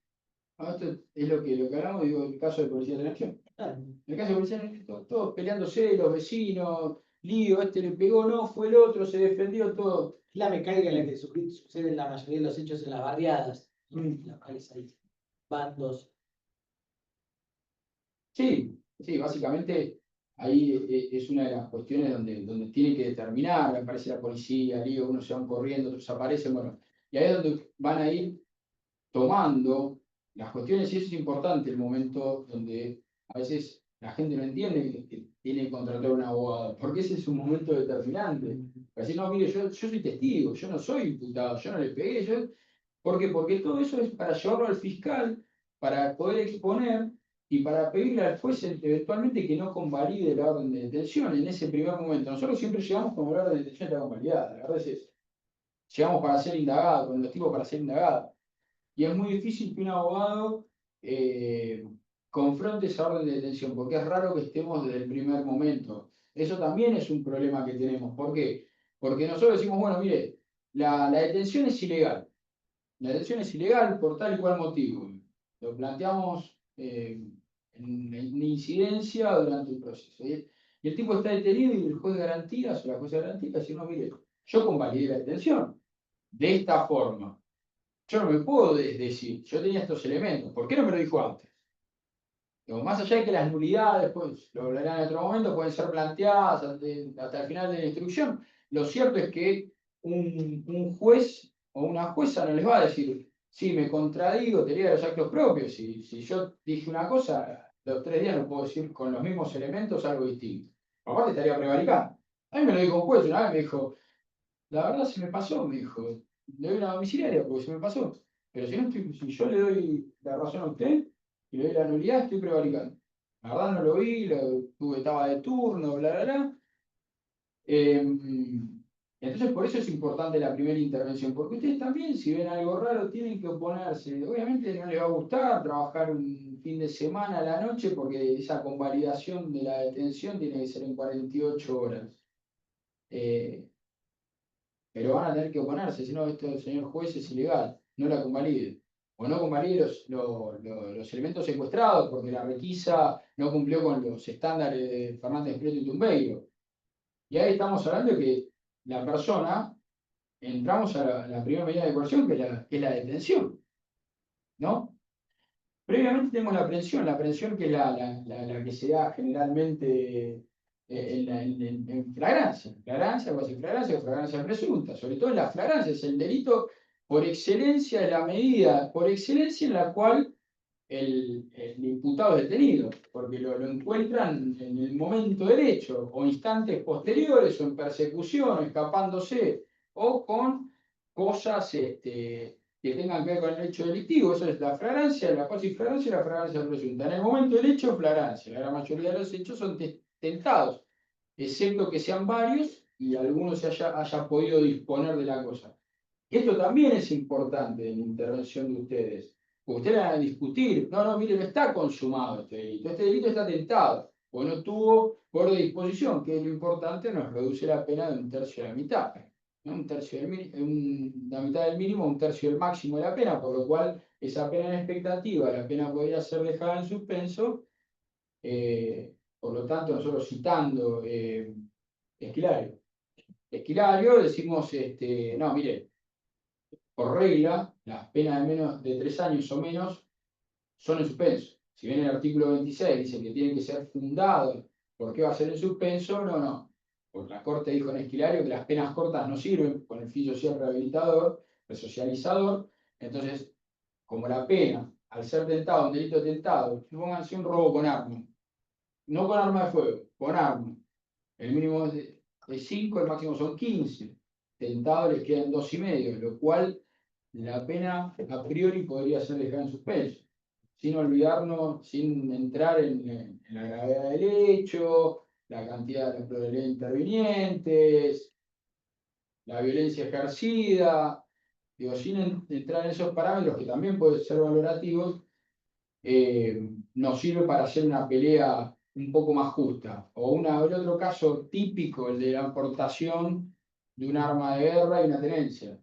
¿No? Esto es lo que hablamos, digo, en el caso de policía de acción. En el caso de policía de acción, todos peleándose, los vecinos, lío, este le pegó, no, fue el otro, se defendió, todo. la mecánica en la que suceden la mayoría de los hechos en las barriadas, en las cuales hay bandos. Sí, sí, básicamente ahí es una de las cuestiones donde tiene que determinar, aparece la policía, lío, unos se van corriendo, otros aparecen, bueno, y ahí es donde van a ir tomando las cuestiones, y eso es importante, el momento donde a veces la gente no entiende que tiene que contratar a un abogado, porque ese es un momento determinante. Para decir, no, mire, yo soy testigo, yo no soy imputado, yo no le pegué, ¿por qué? Porque todo eso es para llevarlo al fiscal, para poder exponer y para pedirle al juez eventualmente que no convalide la orden de detención en ese primer momento. Nosotros siempre llegamos con la orden de detención está convalidada, la verdad es eso. Llegamos para ser indagado, con los tipos para ser indagados. Y es muy difícil que un abogado confronte esa orden de detención, porque es raro que estemos desde el primer momento. Eso también es un problema que tenemos. ¿Por qué? Porque nosotros decimos, bueno, mire, la detención es ilegal. La detención es ilegal por tal y cual motivo. Lo planteamos en incidencia durante el proceso. Y el tipo está detenido y el juez de garantías o la jueza de garantías dice, no, mire, yo convalidé la detención de esta forma. Yo no me puedo decir, yo tenía estos elementos, ¿por qué no me lo dijo antes? Digo, más allá de que las nulidades, pues, lo hablarán en otro momento, pueden ser planteadas hasta el final de la instrucción, lo cierto es que un juez o una jueza no les va a decir, sí, me contradigo, tenía los actos propios, si yo dije una cosa, los 3 días no puedo decir con los mismos elementos algo distinto. Aparte estaría prevaricando. A mí me lo dijo un juez, una vez me dijo, la verdad se me pasó, me dijo, le doy una domiciliaria porque se me pasó. Pero si yo le doy la razón a usted y le doy la nulidad, estoy prevaricando. La verdad no lo vi, estaba de turno, bla, bla, bla. Entonces por eso es importante la primera intervención, porque ustedes también, si ven algo raro, tienen que oponerse. Obviamente no les va a gustar trabajar un fin de semana a la noche, porque esa convalidación de la detención tiene que ser en 48 horas. Pero van a tener que oponerse, si no, esto, señor juez, es ilegal, no la convalide. O no convalide los elementos secuestrados, porque la requisa no cumplió con los estándares de Fernández Prieto y Tumbeiro. Y ahí estamos hablando de que la persona, entramos a la primera medida de coerción, que es la detención, ¿no? Previamente tenemos la aprehensión que es la que se da generalmente en flagrancia, cuasi flagrancia o flagrancia presunta, sobre todo en la flagrancia, es el delito por excelencia de la medida, por excelencia en la cual el imputado es detenido, porque lo encuentran en el momento del hecho, o instantes posteriores, o en persecución, o escapándose, o con cosas que tengan que ver con el hecho delictivo. Eso es la flagrancia, la cuasi flagrancia y la flagrancia presunta. En el momento del hecho, flagrancia. La gran mayoría de los hechos son tentados, excepto que sean varios y algunos se haya podido disponer de la cosa. Esto también es importante en la intervención de ustedes. Porque ustedes van a discutir, no, mire, no está consumado este delito está tentado, o no tuvo por de disposición, que es lo importante, nos reduce la pena de 1/3 de la mitad. ¿No? La mitad del mínimo, 1/3 del máximo de la pena, por lo cual esa pena en expectativa, la pena podría ser dejada en suspenso. Por lo tanto, nosotros citando Esquilario, decimos, no, mire, por regla, las penas de menos de 3 años o menos son en suspenso. Si bien el artículo 26 dice que tiene que ser fundado, ¿por qué va a ser en suspenso? No. Porque la Corte dijo en Esquilario que las penas cortas no sirven con el fin social rehabilitador, resocializador. Entonces, como la pena, al ser tentado, un delito tentado, pónganse un robo con arma. No con arma de fuego, con arma. El mínimo es de 5, el máximo son 15. Tentado les quedan 2,5, lo cual la pena a priori podría ser dejada en suspenso, sin olvidarnos, sin entrar en la gravedad del hecho, la cantidad de los probabilidades intervinientes, la violencia ejercida, digo, sin entrar en esos parámetros que también pueden ser valorativos, nos sirve para hacer una pelea un poco más justa. O el otro caso típico, el de la aportación de un arma de guerra y una tenencia.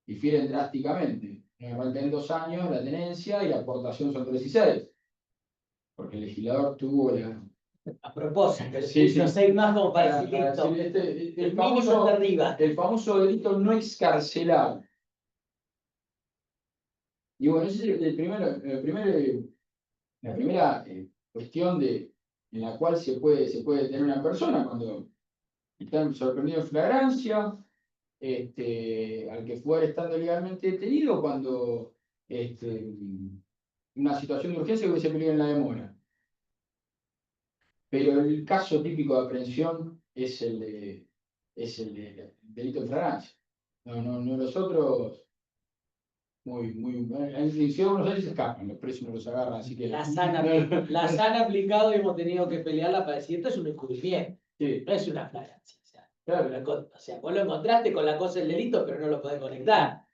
Difieren drásticamente. Normalmente en 2 años la tenencia y la aportación son 3 y 6. Porque el legislador tuvo A propósito, Sí, le puso sí. 6 más como para decir Para listo. decir, El mínimo está arriba. el famoso delito no excarcelable. Y bueno, ese es la primera cuestión en la cual se puede detener una persona cuando está sorprendido en flagrancia, al que fuera estando legalmente detenido, cuando una situación de urgencia que se peligro en la demora. Pero el caso típico de aprehensión es el de delito de flagrancia. No los otros, en Ciudad de Buenos Aires se escapan, los presos no los agarran, así que... Las han aplicado y hemos tenido que pelearla para decir esto es un encubrimiento, Sí, no es una flagrancia. claro. O sea, vos lo encontraste con la cosa del delito, pero no lo podés conectar.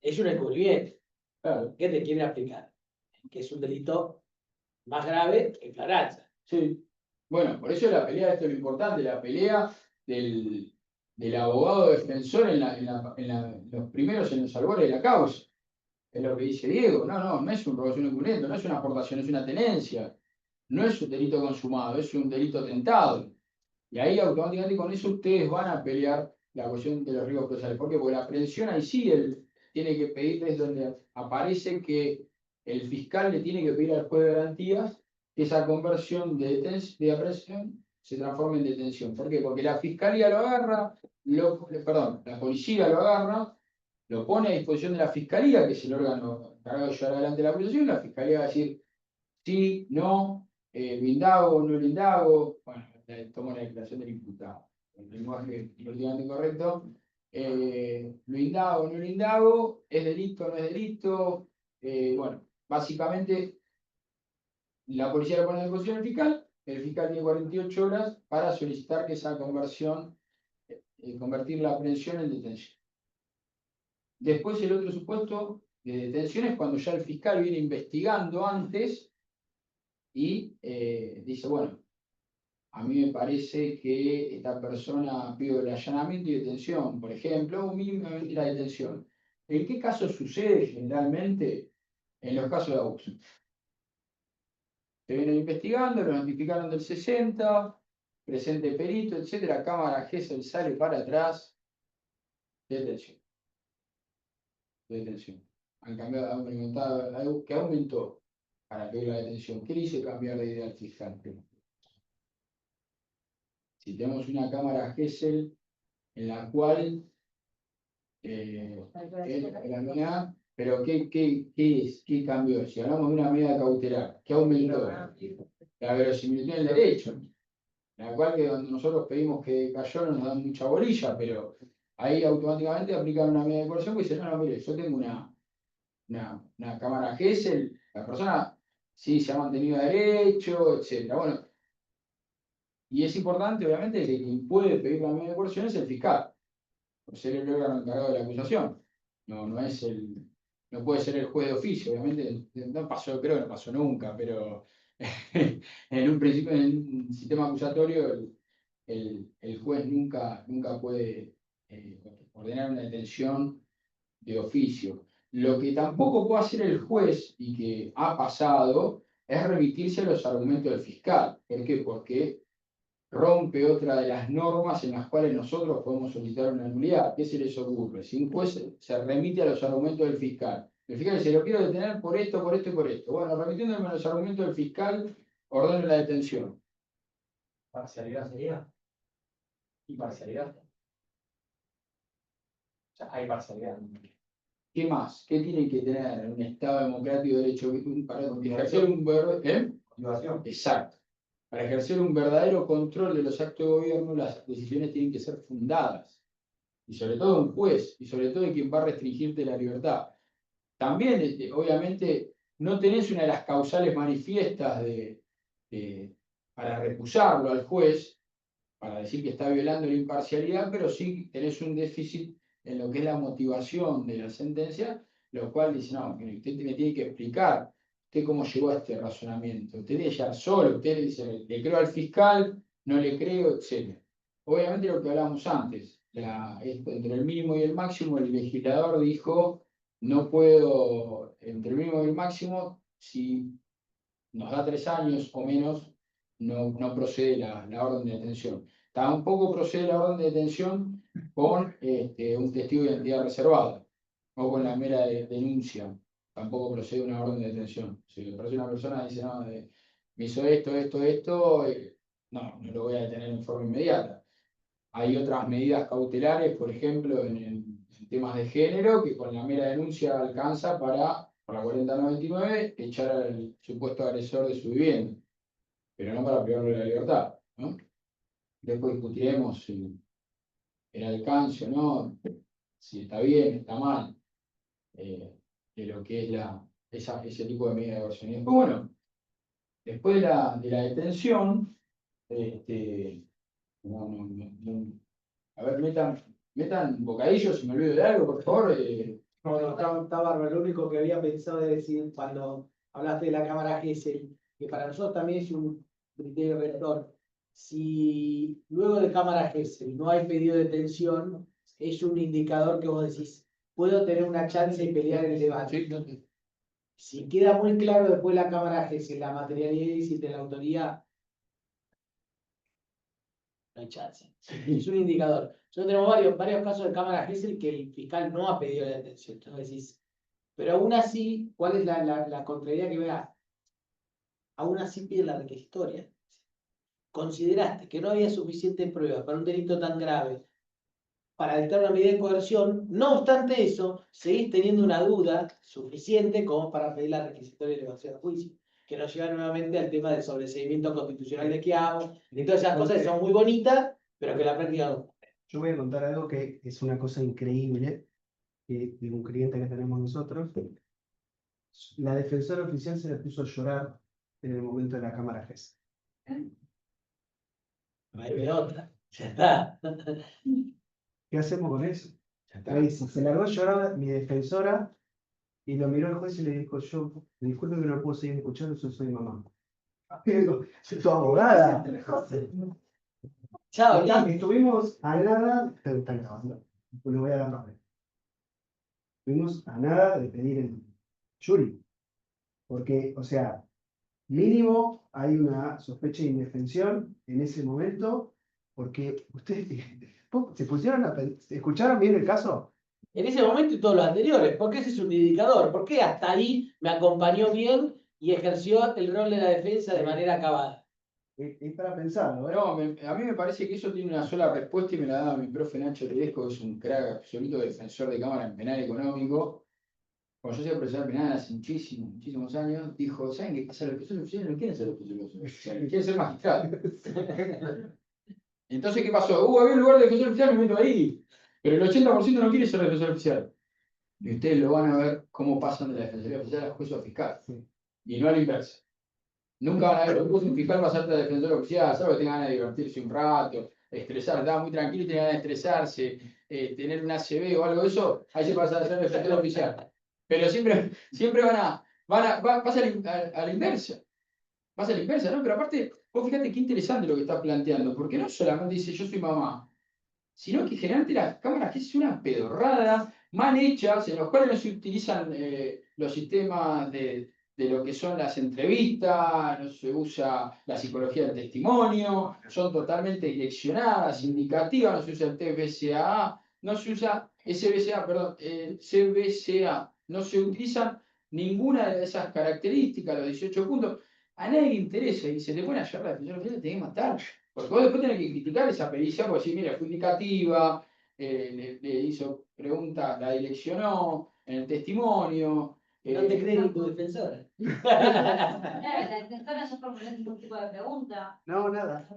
Es un encubrimiento. Claro, ¿Qué te quieren aplicar? Que es un delito más grave que flagrancia. sí. Bueno, por eso la pelea, esto es lo importante, la pelea del abogado defensor los primeros en los albores de la causa. Es lo que dice Diego. No es un robo, es un encubrimiento, no es una aportación, es una tenencia. No es un delito consumado, es un delito tentado. Y ahí automáticamente con eso ustedes van a pelear la cuestión de los riesgos procesales. ¿Por qué? Porque la aprehensión ahí sí él tiene que pedirles donde aparece que el fiscal le tiene que pedir al juez de garantías que esa conversión de aprehensión se transforme en detención. ¿Por qué? Porque la fiscalía lo agarra, la policía lo agarra, lo pone a disposición de la fiscalía, que es el órgano encargado de llevar adelante la acusación, la fiscalía va a decir sí, no, lo indago, no lo indago, bueno, tomo la declaración del imputado, el lenguaje políticamente correcto, lo indago, no lo indago, es delito, no es delito, bueno, básicamente la policía lo pone a disposición del fiscal, el fiscal tiene 48 horas para solicitar que esa conversión, convertir la aprehensión en detención. Después el otro supuesto de detención es cuando ya el fiscal viene investigando antes y dice, bueno, a mí me parece que esta persona pidió el allanamiento y detención, por ejemplo, o mínimamente la detención. ¿En qué caso sucede generalmente? En los casos de abuso. Se vienen investigando, lo notificaron del 60, presente perito, etcétera, cámara GESEL sale para atrás, detención. Detención. Han cambiado, han aumentado, algo que aumentó para pedir la detención. ¿Qué le hizo cambiar de idea al fiscal? Si tenemos una cámara GESEL en la cual pero ¿qué cambió? Si hablamos de una medida cautelar, ¿qué aumentó? La verosimilitud del derecho, la cual que donde nosotros pedimos que cayó no nos dan mucha bolilla, pero ahí automáticamente aplican una medida de coerción que dice, no, mire, yo tengo una cámara GESEL, la persona sí se ha mantenido a derecho, etc. Bueno, y es importante, obviamente, que quien puede pedir la medida de coerción es el fiscal, por ser el órgano encargado de la acusación. No puede ser el juez de oficio, obviamente, no pasó, creo que no pasó nunca, pero en un principio, en un sistema acusatorio, el juez nunca puede ordenar una detención de oficio. Lo que tampoco puede hacer el juez, y que ha pasado, es remitirse a los argumentos del fiscal. ¿Por qué? Porque rompe otra de las normas en las cuales nosotros podemos solicitar una nulidad. ¿Qué se les ocurre? Si un juez se remite a los argumentos del fiscal, el fiscal dice, lo quiero detener por esto, por esto y por esto. Bueno, remitiéndome a los argumentos del fiscal, ordeno la detención. Parcialidad sería. Imparcialidad. O sea, hay parcialidad. ¿Qué más? ¿Qué tiene que tener un Estado democrático de derecho para ejercer un Motivación. Exacto. Para ejercer un verdadero control de los actos de gobierno, las decisiones tienen que ser fundadas. Y sobre todo un juez, y sobre todo de quien va a restringirte la libertad. También, obviamente, no tenés una de las causales manifiestas para recusarlo al juez, para decir que está violando la imparcialidad, pero sí tenés un déficit en lo que es la motivación de la sentencia, lo cual dice, no, usted me tiene que explicar usted cómo llegó a este razonamiento. Usted tiene que llegar solo, usted dice, le creo al fiscal, no le creo, etc. Obviamente lo que hablábamos antes, entre el mínimo y el máximo, el legislador dijo, no puedo, entre el mínimo y el máximo, si nos da 3 años o menos, no procede la orden de detención. Tampoco procede la orden de detención con un testigo de identidad reservada o con la mera denuncia. Tampoco procede una orden de detención. Si le parece una persona dice, no, me hizo esto, no lo voy a detener en forma inmediata. Hay otras medidas cautelares, por ejemplo, en temas de género, que con la mera denuncia alcanza para, por la 4099, echar al supuesto agresor de su vivienda, pero no para privarlo de la libertad, ¿no? Después discutiremos el alcance o no, si está bien, está mal, de lo que es ese tipo de medida de coerción. Y después, bueno, después de la detención, a ver, metan bocadillos, si me olvido de algo, por favor. No, está bárbaro. Lo único que había pensado es decir, cuando hablaste de la cámara Gesell, que para nosotros también es un criterio rector. Si luego de cámara Gesell no hay pedido de detención, es un indicador que vos decís, puedo tener una chance de pelear el debate. Si queda muy claro después de la cámara Gesell, la materialidad ilícita de la autoría, no hay chance. Es un indicador. Nosotros tenemos varios casos de cámara Gesell que el fiscal no ha pedido la detención. Entonces decís, pero aún así, ¿cuál es la contrariedad que veas? Aún así pide la requisitoria. Consideraste que no había suficientes pruebas para un delito tan grave para dictar una medida de coerción, no obstante eso, seguís teniendo una duda suficiente como para pedir la requisitoria de elevación a juicio, que nos lleva nuevamente al tema del sobreseimiento constitucional de que hago, y todas esas cosas que son muy bonitas, pero que la práctica no. Yo voy a contar algo que es una cosa increíble, de un cliente que tenemos nosotros. La defensora oficial se le puso a llorar en el momento de la cámara GES. No hay pelota, ya está. ¿Qué hacemos con eso? Me dice, se largó a llorar mi defensora y lo miró el juez y le dijo, yo, disculpe que no puedo seguir escuchando, yo soy mamá. Y digo, soy tu abogada. Chao, Estuvimos a nada, pero están grabando, pues lo voy a dar nombre. Estuvimos a nada de pedir el jury. Porque, o sea, mínimo hay una sospecha de indefensión en ese momento, porque ustedes se pusieron ¿escucharon bien el caso? En ese momento y todos los anteriores, porque ese es un indicador, porque hasta ahí me acompañó bien y ejerció el rol de la defensa de manera acabada. Es para pensarlo, ¿eh? No, a mí me parece que eso tiene una sola respuesta y me la da mi profe Nacho Tedesco, que es un crack absoluto defensor de cámara en penal económico. Cuando yo soy profesor penal hace muchísimos años, dijo, ¿saben qué pasa? Los profesores oficiales no quieren ser los profesores oficiales, quieren ser magistrados. Entonces, ¿qué pasó? Había un lugar de defensor oficial, me meto ahí. Pero el 80% no quiere ser defensor oficial. Y ustedes lo van a ver cómo pasan de la defensoría oficial al juicio fiscal. Y no a la inversa. Nunca van a ver un fiscal pasarte a defensor oficial, ¿sabes? Que tenga ganas de divertirse un rato, estresar, estaba muy tranquilo y tenía ganas de estresarse, tener un ACV o algo de eso, ahí se pasa a ser defensor oficial. Pero siempre va a la inversa. Vas a la inversa, ¿no? Pero aparte, vos fíjate qué interesante lo que estás planteando, porque no solamente dice yo soy mamá, sino que generalmente las cámaras que es una pedorrada, mal hechas, en los cuales no se utilizan los sistemas de lo que son las entrevistas, no se usa la psicología del testimonio, son totalmente direccionadas, indicativas, no se usa el TBCA, no se usa SBCA, perdón, CBCA, no se utilizan ninguna de esas características, los 18 puntos. A nadie le interesa y se le pone a llevar la defensora oficial, te tiene que matar. Porque vos después tenés que criticar esa pericia, porque si, mira, fue indicativa, le hizo preguntas, la direccionó en el testimonio. No te crees ni tu defensora. La defensora no formuló ningún tipo de pregunta. No, nada.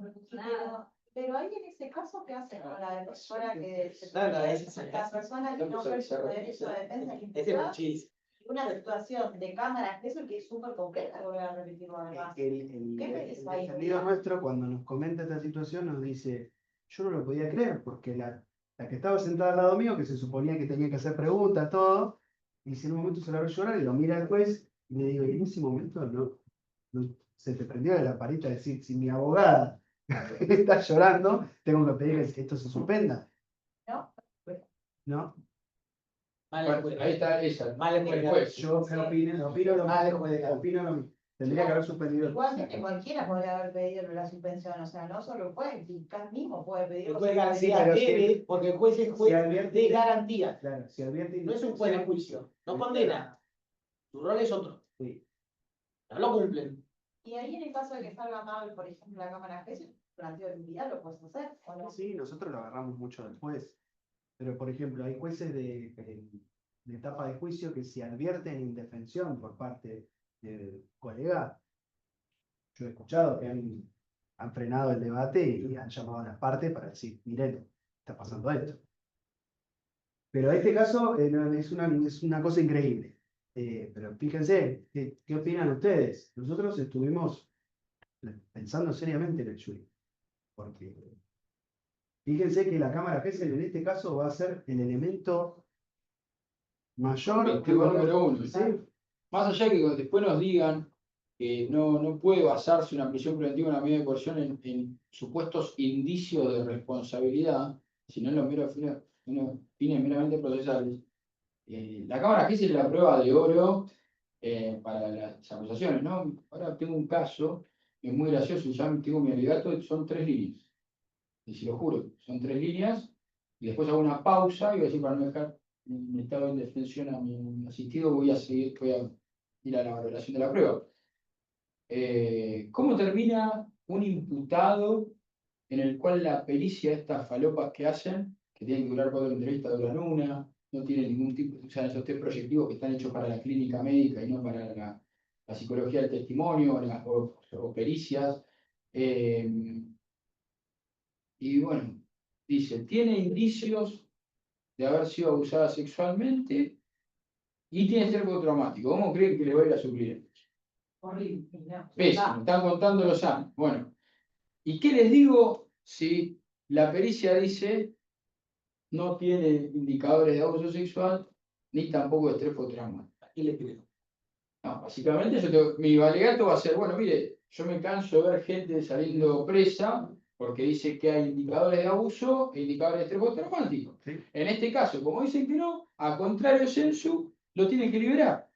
Pero ahí en ese caso, ¿qué hace con la defensora que La persona que no ejerce su derecho de defensa Ese es un chiste. una situación de cámara, eso que es súper compleja, lo voy a repetir además. El ¿Qué me dice ahí? defendido nuestro, cuando nos comenta esta situación, nos dice, yo no lo podía creer, porque la que estaba sentada al lado mío, que se suponía que tenía que hacer preguntas, todo, y si en un momento se largó a llorar y lo mira el juez, y le digo, y en ese momento no se te prendió de la parita decir, si mi abogada está llorando, tengo que pedir que esto se suspenda. ¿No? ¿No? Mal Bueno, ahí está esa. Mal el juez. Yo opino lo mismo. Tendría que haber suspendido. Igualmente cualquiera podría haber pedido la suspensión, o sea, no solo el juez, el fiscal mismo puede pedir. El juez de Sí, garantía pero debe, porque el juez es juez si advierte- de garantía. Claro, si advierte No es un juez de juicio, no condena. Su rol es otro. Sí. No lo cumplen. Y ahí en el caso de que salga mal, por ejemplo, la cámara de juicio, planteo de nulidad lo puedes hacer, ¿o no? Sí, nosotros lo agarramos mucho del juez. Pero, por ejemplo, hay jueces de etapa de juicio que si advierten indefensión por parte del colega, yo he escuchado que han frenado el debate y han llamado a las partes para decir, miren, está pasando esto. Pero este caso no, es una cosa increíble. Pero fíjense, ¿qué opinan ustedes? Nosotros estuvimos pensando seriamente en el jury, porque fíjense que la cámara Gesell en este caso va a ser el elemento mayor. Objetivo número uno. Sí, Más allá que después nos digan que no puede basarse una prisión preventiva, una medida de coerción en supuestos indicios de responsabilidad, sino en los meros fines meramente procesales. La Cámara Gesell es la prueba de oro para las acusaciones, ¿no? Ahora tengo un caso que es muy gracioso, ya tengo mi alegato, son 3 líneas. Y si lo juro, son 3 líneas, y después hago una pausa y voy a decir, para no dejar en estado de indefensión a mi asistido, voy a ir a la valoración de la prueba. ¿Cómo termina un imputado en el cual la pericia, estas falopas que hacen, que tienen que durar 4 entrevistas, duran una, no tienen ningún tipo, o sea, esos test proyectivos que están hechos para la clínica médica y no para la psicología del testimonio o pericias? Y bueno, dice, tiene indicios de haber sido abusada sexualmente y tiene estrés traumático. ¿Cómo creen que le va a ir a su cliente? Horrible, ¿no? Pésimo, están contando los años. Bueno, ¿y qué les digo si la pericia dice no tiene indicadores de abuso sexual ni tampoco de estrés postraumático? ¿A quién le creo? No, básicamente mi alegato va a ser, bueno, mire, yo me canso de ver gente saliendo presa porque dice que hay indicadores de abuso e indicadores de estrés postraumático. Sí. En este caso, como dicen que no, a contrario censu, lo tienen que liberar.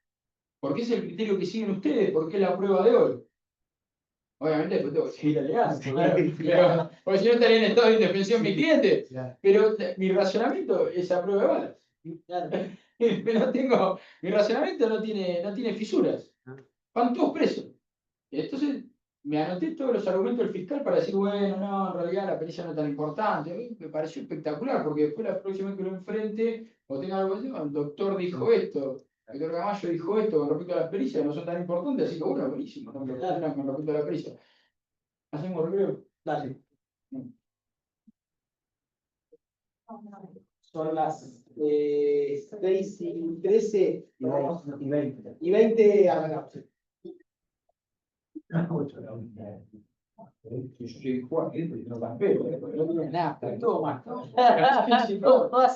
Porque es el criterio que siguen ustedes, porque es la prueba de hoy. Obviamente después tengo que seguir alegando, pero, porque si no estaría en estado de indefensión mi cliente. claro. Pero mi razonamiento es a prueba de balas. Claro. Pero mi razonamiento no tiene fisuras. Van todos presos. Entonces me anoté todos los argumentos del fiscal para decir, bueno, no, en realidad la pericia no es tan importante. Me pareció espectacular, porque después la próxima vez que lo enfrente, o tenga algo así, el doctor dijo esto, el doctor Camayo dijo esto con respecto a las pericias, no son tan importantes, así que bueno, buenísimo, no me lo condenan con respecto a la pericia. Hacemos recreo. Dale. Son las 6:13 Y 20. y 20 arrancamos. Yo soy Juan, no tan feo, no tenía nada, todo mal.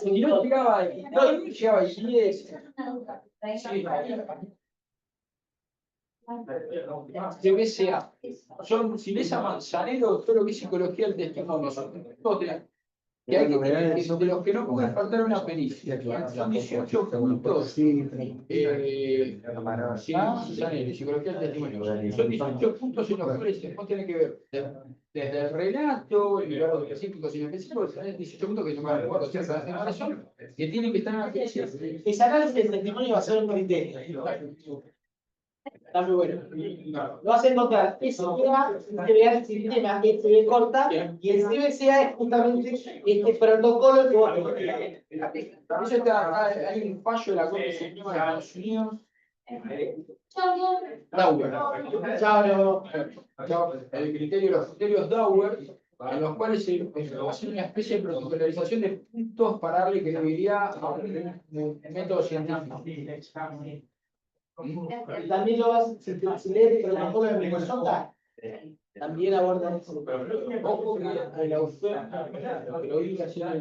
Y no llegaba ahí, no llegaba ahí, 10. CBCA. Son Silesa Manzanero, todo lo que es psicología del testimonio. Que hay de los que no puede faltar una pericia. Son 18 puntos. Manzanero, psicología del testimonio. Son 18 puntos en los cuales después tiene que ver desde el relato, el lugar específico y inespecíficos, 18 puntos que no me acuerdo ciertas son, que tienen que estar en la pericia. Ese análisis del testimonio va a ser un criterio. Está muy bueno. Lo vas a encontrar SBA, SBA es el sistema, SB corta, y el CBCA es justamente este protocolo que vos tenés. Eso está, hay un fallo de la Corte Suprema de Estados Unidos. Dauer. Los criterios Dauer, en los cuales se hace una especie de protocolarización de puntos para darle credibilidad a un método científico. Y también lo vas, si lees el protocolo de Minnesota, también aborda eso. Ojo que la oferta, que lo diga así en el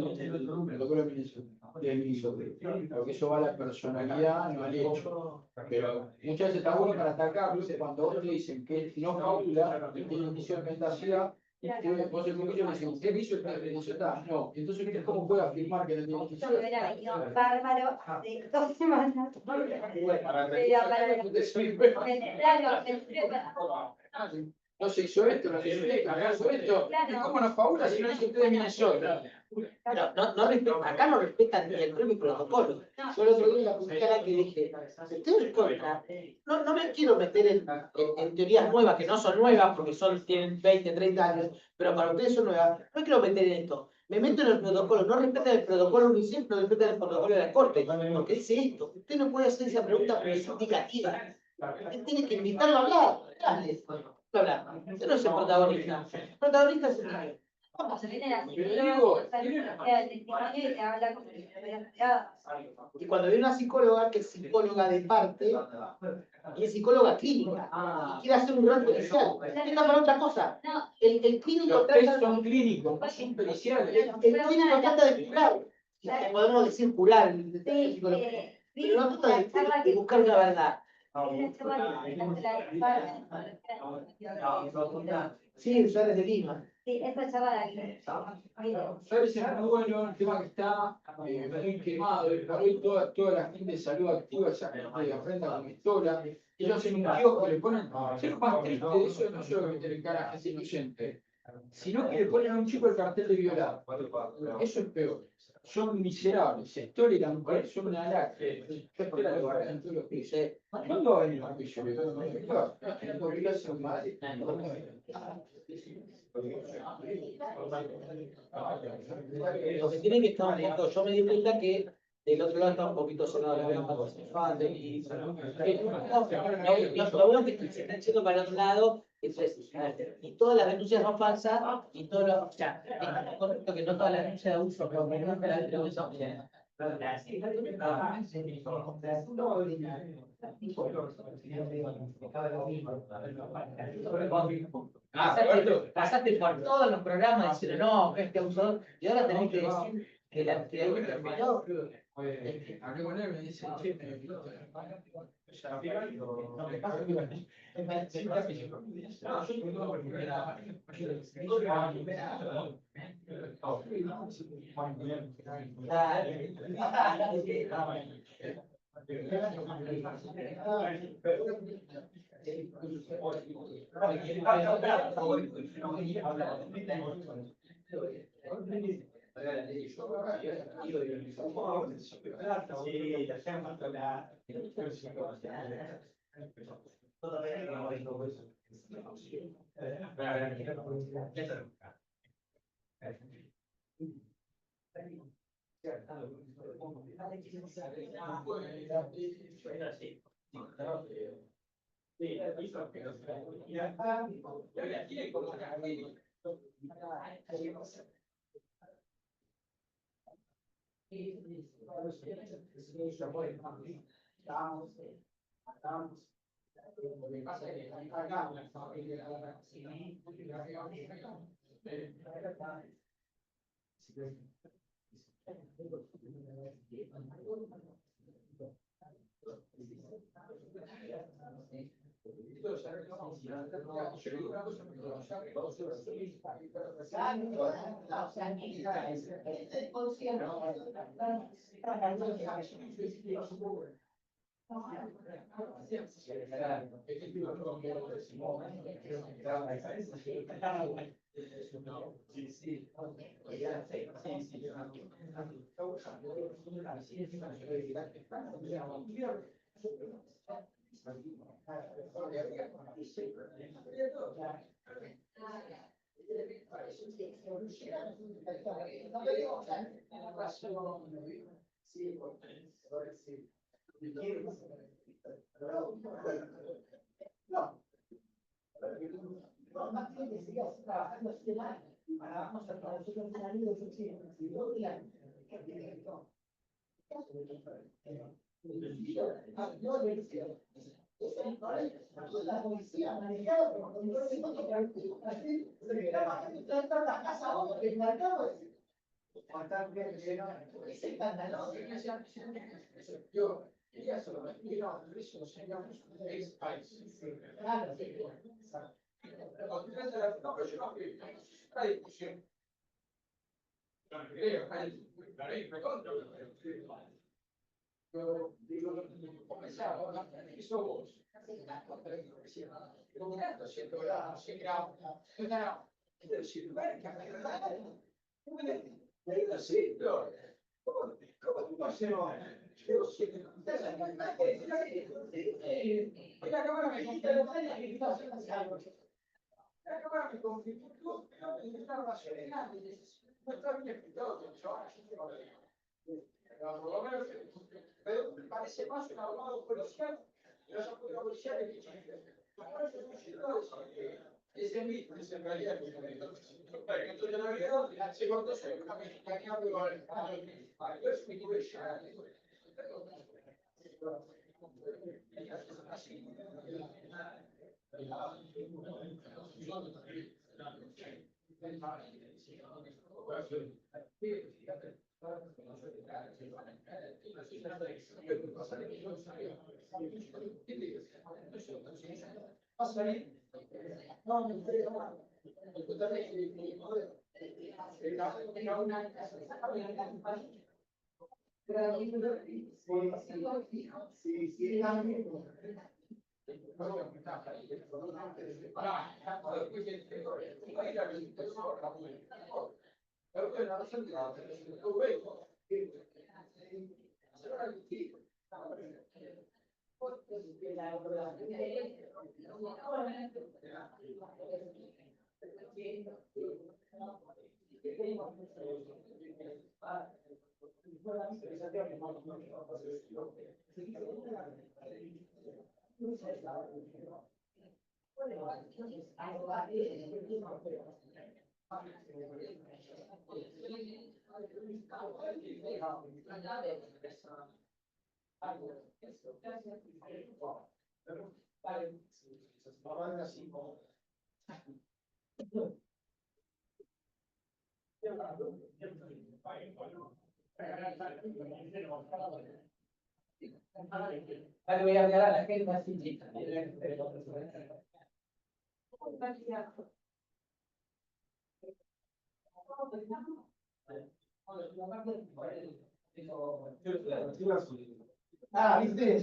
protocolo de Minnesota, porque eso va a la personalidad, no al hecho. Pero muchas veces está bueno para atacarlo cuando vos te dicen que no faula, que tiene inicio de mentacidad, Vos el poquillo me decís, ¿usted hizo el prejuicio? Está, no. Entonces, ¿cómo puede afirmar que no tiene que Yo me hubiera venido bárbaro de 2 semanas. Para Pero no se hizo esto, no se hizo esto, no se hizo esto. ¿Y cómo nos favora si no hizo usted en Minnesota? Pero acá no respetan ni el propio protocolo. Yo el otro día en la publicada que dije, estoy en contra. No me quiero meter en teorías nuevas, que no son nuevas porque tienen 20, 30 años, pero para ustedes son nuevas. No me quiero meter en esto. Me meto en el protocolo, no respetan el protocolo UNICEF, no respetan el protocolo de la Corte, porque dice esto. Usted no puede hacer esa pregunta porque es indicativa. Usted tiene que invitarlo a hablar. Hable. Hablar. Usted no es el protagonista. El protagonista es el niño. se viene la Pero el testimonio y te habla como si estuviera Y cuando viene una psicóloga, que es psicóloga de parte, y es psicóloga clínica, y quiere hacer un rol policial, venga para otra cosa. No, El clínico los test trata, son clínicos, no son periciales. el clínico trata de curar, si podemos decir curar, el psicólogo. Pero no trata de buscar una verdad. Sí, Suárez de Lima. Sí, esa chavala Suárez es muy bueno, un tema que está muy quemado, y por hoy toda la gente de salud activa esa gente de frente con pistola. Ellos hacen un kiosco, le ponen. ¿Qué es lo más triste de eso? No solo meter en cara a gente inocente, sino que le ponen a un chico el cartel de violado. Eso es peor. Son miserables, se toleran, son una lacra. Yo espero que lo hagan en todos los pisos. ¿Cuándo va a venir el juicio? Lo que tiene que estar un poco, yo me di cuenta que del otro lado está un poquito cerrado la vena para y lo bueno es que se están yendo para el otro lado, entonces, y todas las denuncias son falsas, y todo lo, o sea, es correcto que no todas las denuncias de abuso, pero que no las denuncias son pasaste por todos los programas diciendo no, este abusador, y ahora tenés que decir que la terminó. Hablé con él, me dice, che, me piloto. Yo quería solamente que no, eso seríamos un ex país. Parece más un abogado policial de los abogados policiales que ese mismo es en realidad se cortó su Voy a mirar a la gente así, chica. Ah, ¿viste?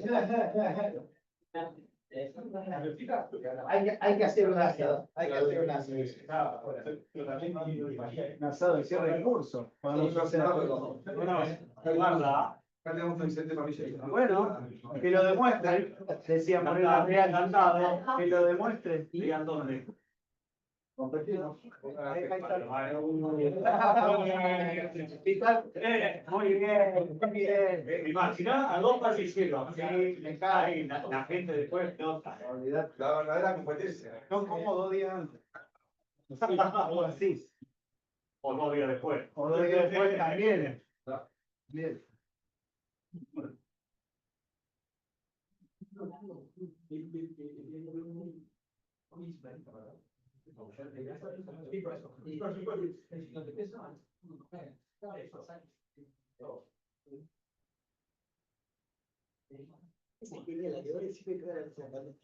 Hay que hacer un asado. Hay que hacer un asado. Un asado de cierre de curso. Podemos hacer algo. Bueno, que lo demuestre. Decía por la real. Que lo demuestre. Competimos. Ahí está. Muy bien, muy bien. Imaginá a dos pasillos. Sí, me cae. La gente después nota. Olvidate. La verdadera competencia. No como 2 días antes. O así. O 2 días después. O 2 días después también. Bien. Es genial, que vos decís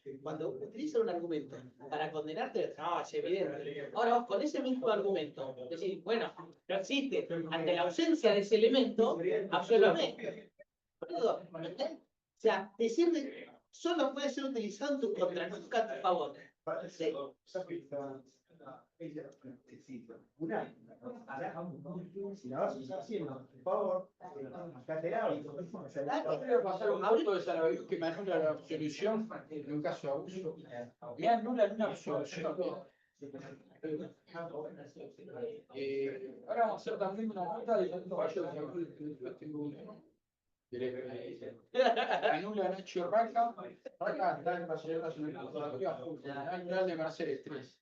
que cuando utilizan un argumento para condenarte, no, es evidente. Ahora vos con ese mismo argumento, decís, bueno, no existe, ante la ausencia de ese elemento, absuélvame. O sea, decirle, solo puede ser utilizado en tu contra, nunca a tu favor. Sí. Una, si la vas a usar siempre, por favor, acá te la Quiero pasar un auto de Salvador que me anula la absolución en un caso de abuso. Me anulan una absolución. Ahora vamos a hacer también una nota de tanto fallo de yo tengo uno. Anula a Nacho Raca. Raca está en Barcelona Nacional todavía. Anula de Mercedes 3.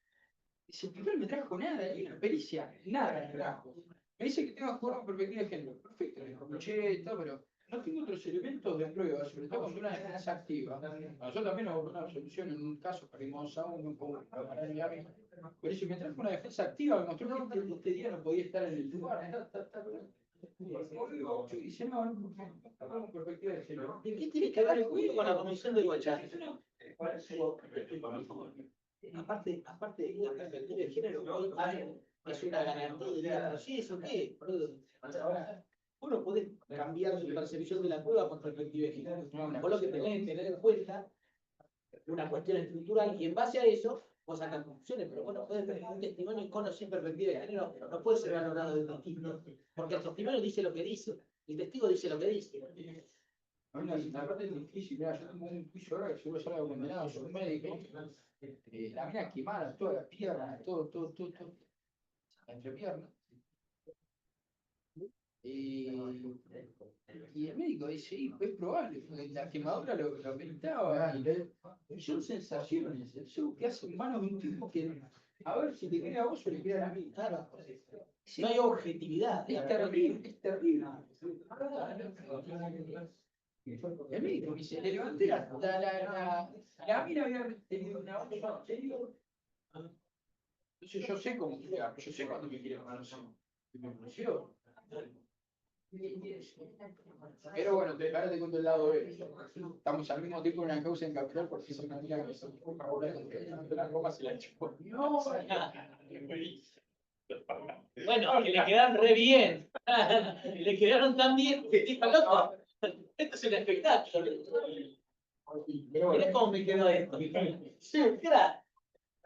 Dice, primero no me trajo nada, ni una pericia, nada me trajo. Me dice que tengo que jugar con perspectiva de género. Perfecto, le escuché todo, pero no tengo otros elementos de prueba, sobre todo cuando una defensa activa. Nosotros también hubo una absolución en un caso, perdimos a un poco para Miami. Por eso me trajo una defensa activa, me mostró que este día no podía estar en el lugar. Dice, no, con perspectiva de género. ¿De qué tiene que ver el juicio con la comisión de igualdad? aparte, la perspectiva de género, hoy es una garantía. Sí, ¿eso qué? Uno puede cambiar su percepción de la cueva con perspectiva de género. Vos lo que tenés que tener en cuenta una cuestión estructural y en base a eso vos sacas conclusiones, pero bueno, puedes tener un testimonio con o sin perspectiva de género, no puede ser valorado de distinto, porque el testimonio dice lo que dice, el testigo dice lo que dice. La parte es difícil, mira, yo tengo un juicio ahora que seguro ya lo he condenado, soy un médico, la mina quemada, toda la pierna, todo, la entrepierna. Y el médico dice, sí, es probable, porque la quemadura lo ameritaba. Y son sensaciones, eso que hace manos de un tipo que, a ver si te crea a vos o le crea a mí. Claro, no hay objetividad, Es terrible, es terrible. El médico me dice, le levanté la mina había tenido una bolsa anterior. Entonces yo sé cómo llegar, yo sé cuándo me quiere conocer. Me conoció. Pero bueno, ahora te cuento el lado B. Estamos al mismo tiempo en una causa en capital porque es una amiga que se la Roma se la chupó. No, bueno, que le quedan re bien. Le quedaron tan bien que dijo loco. Esto es un espectáculo. pero bueno. Mirá cómo me quedó esto. Sí, crack.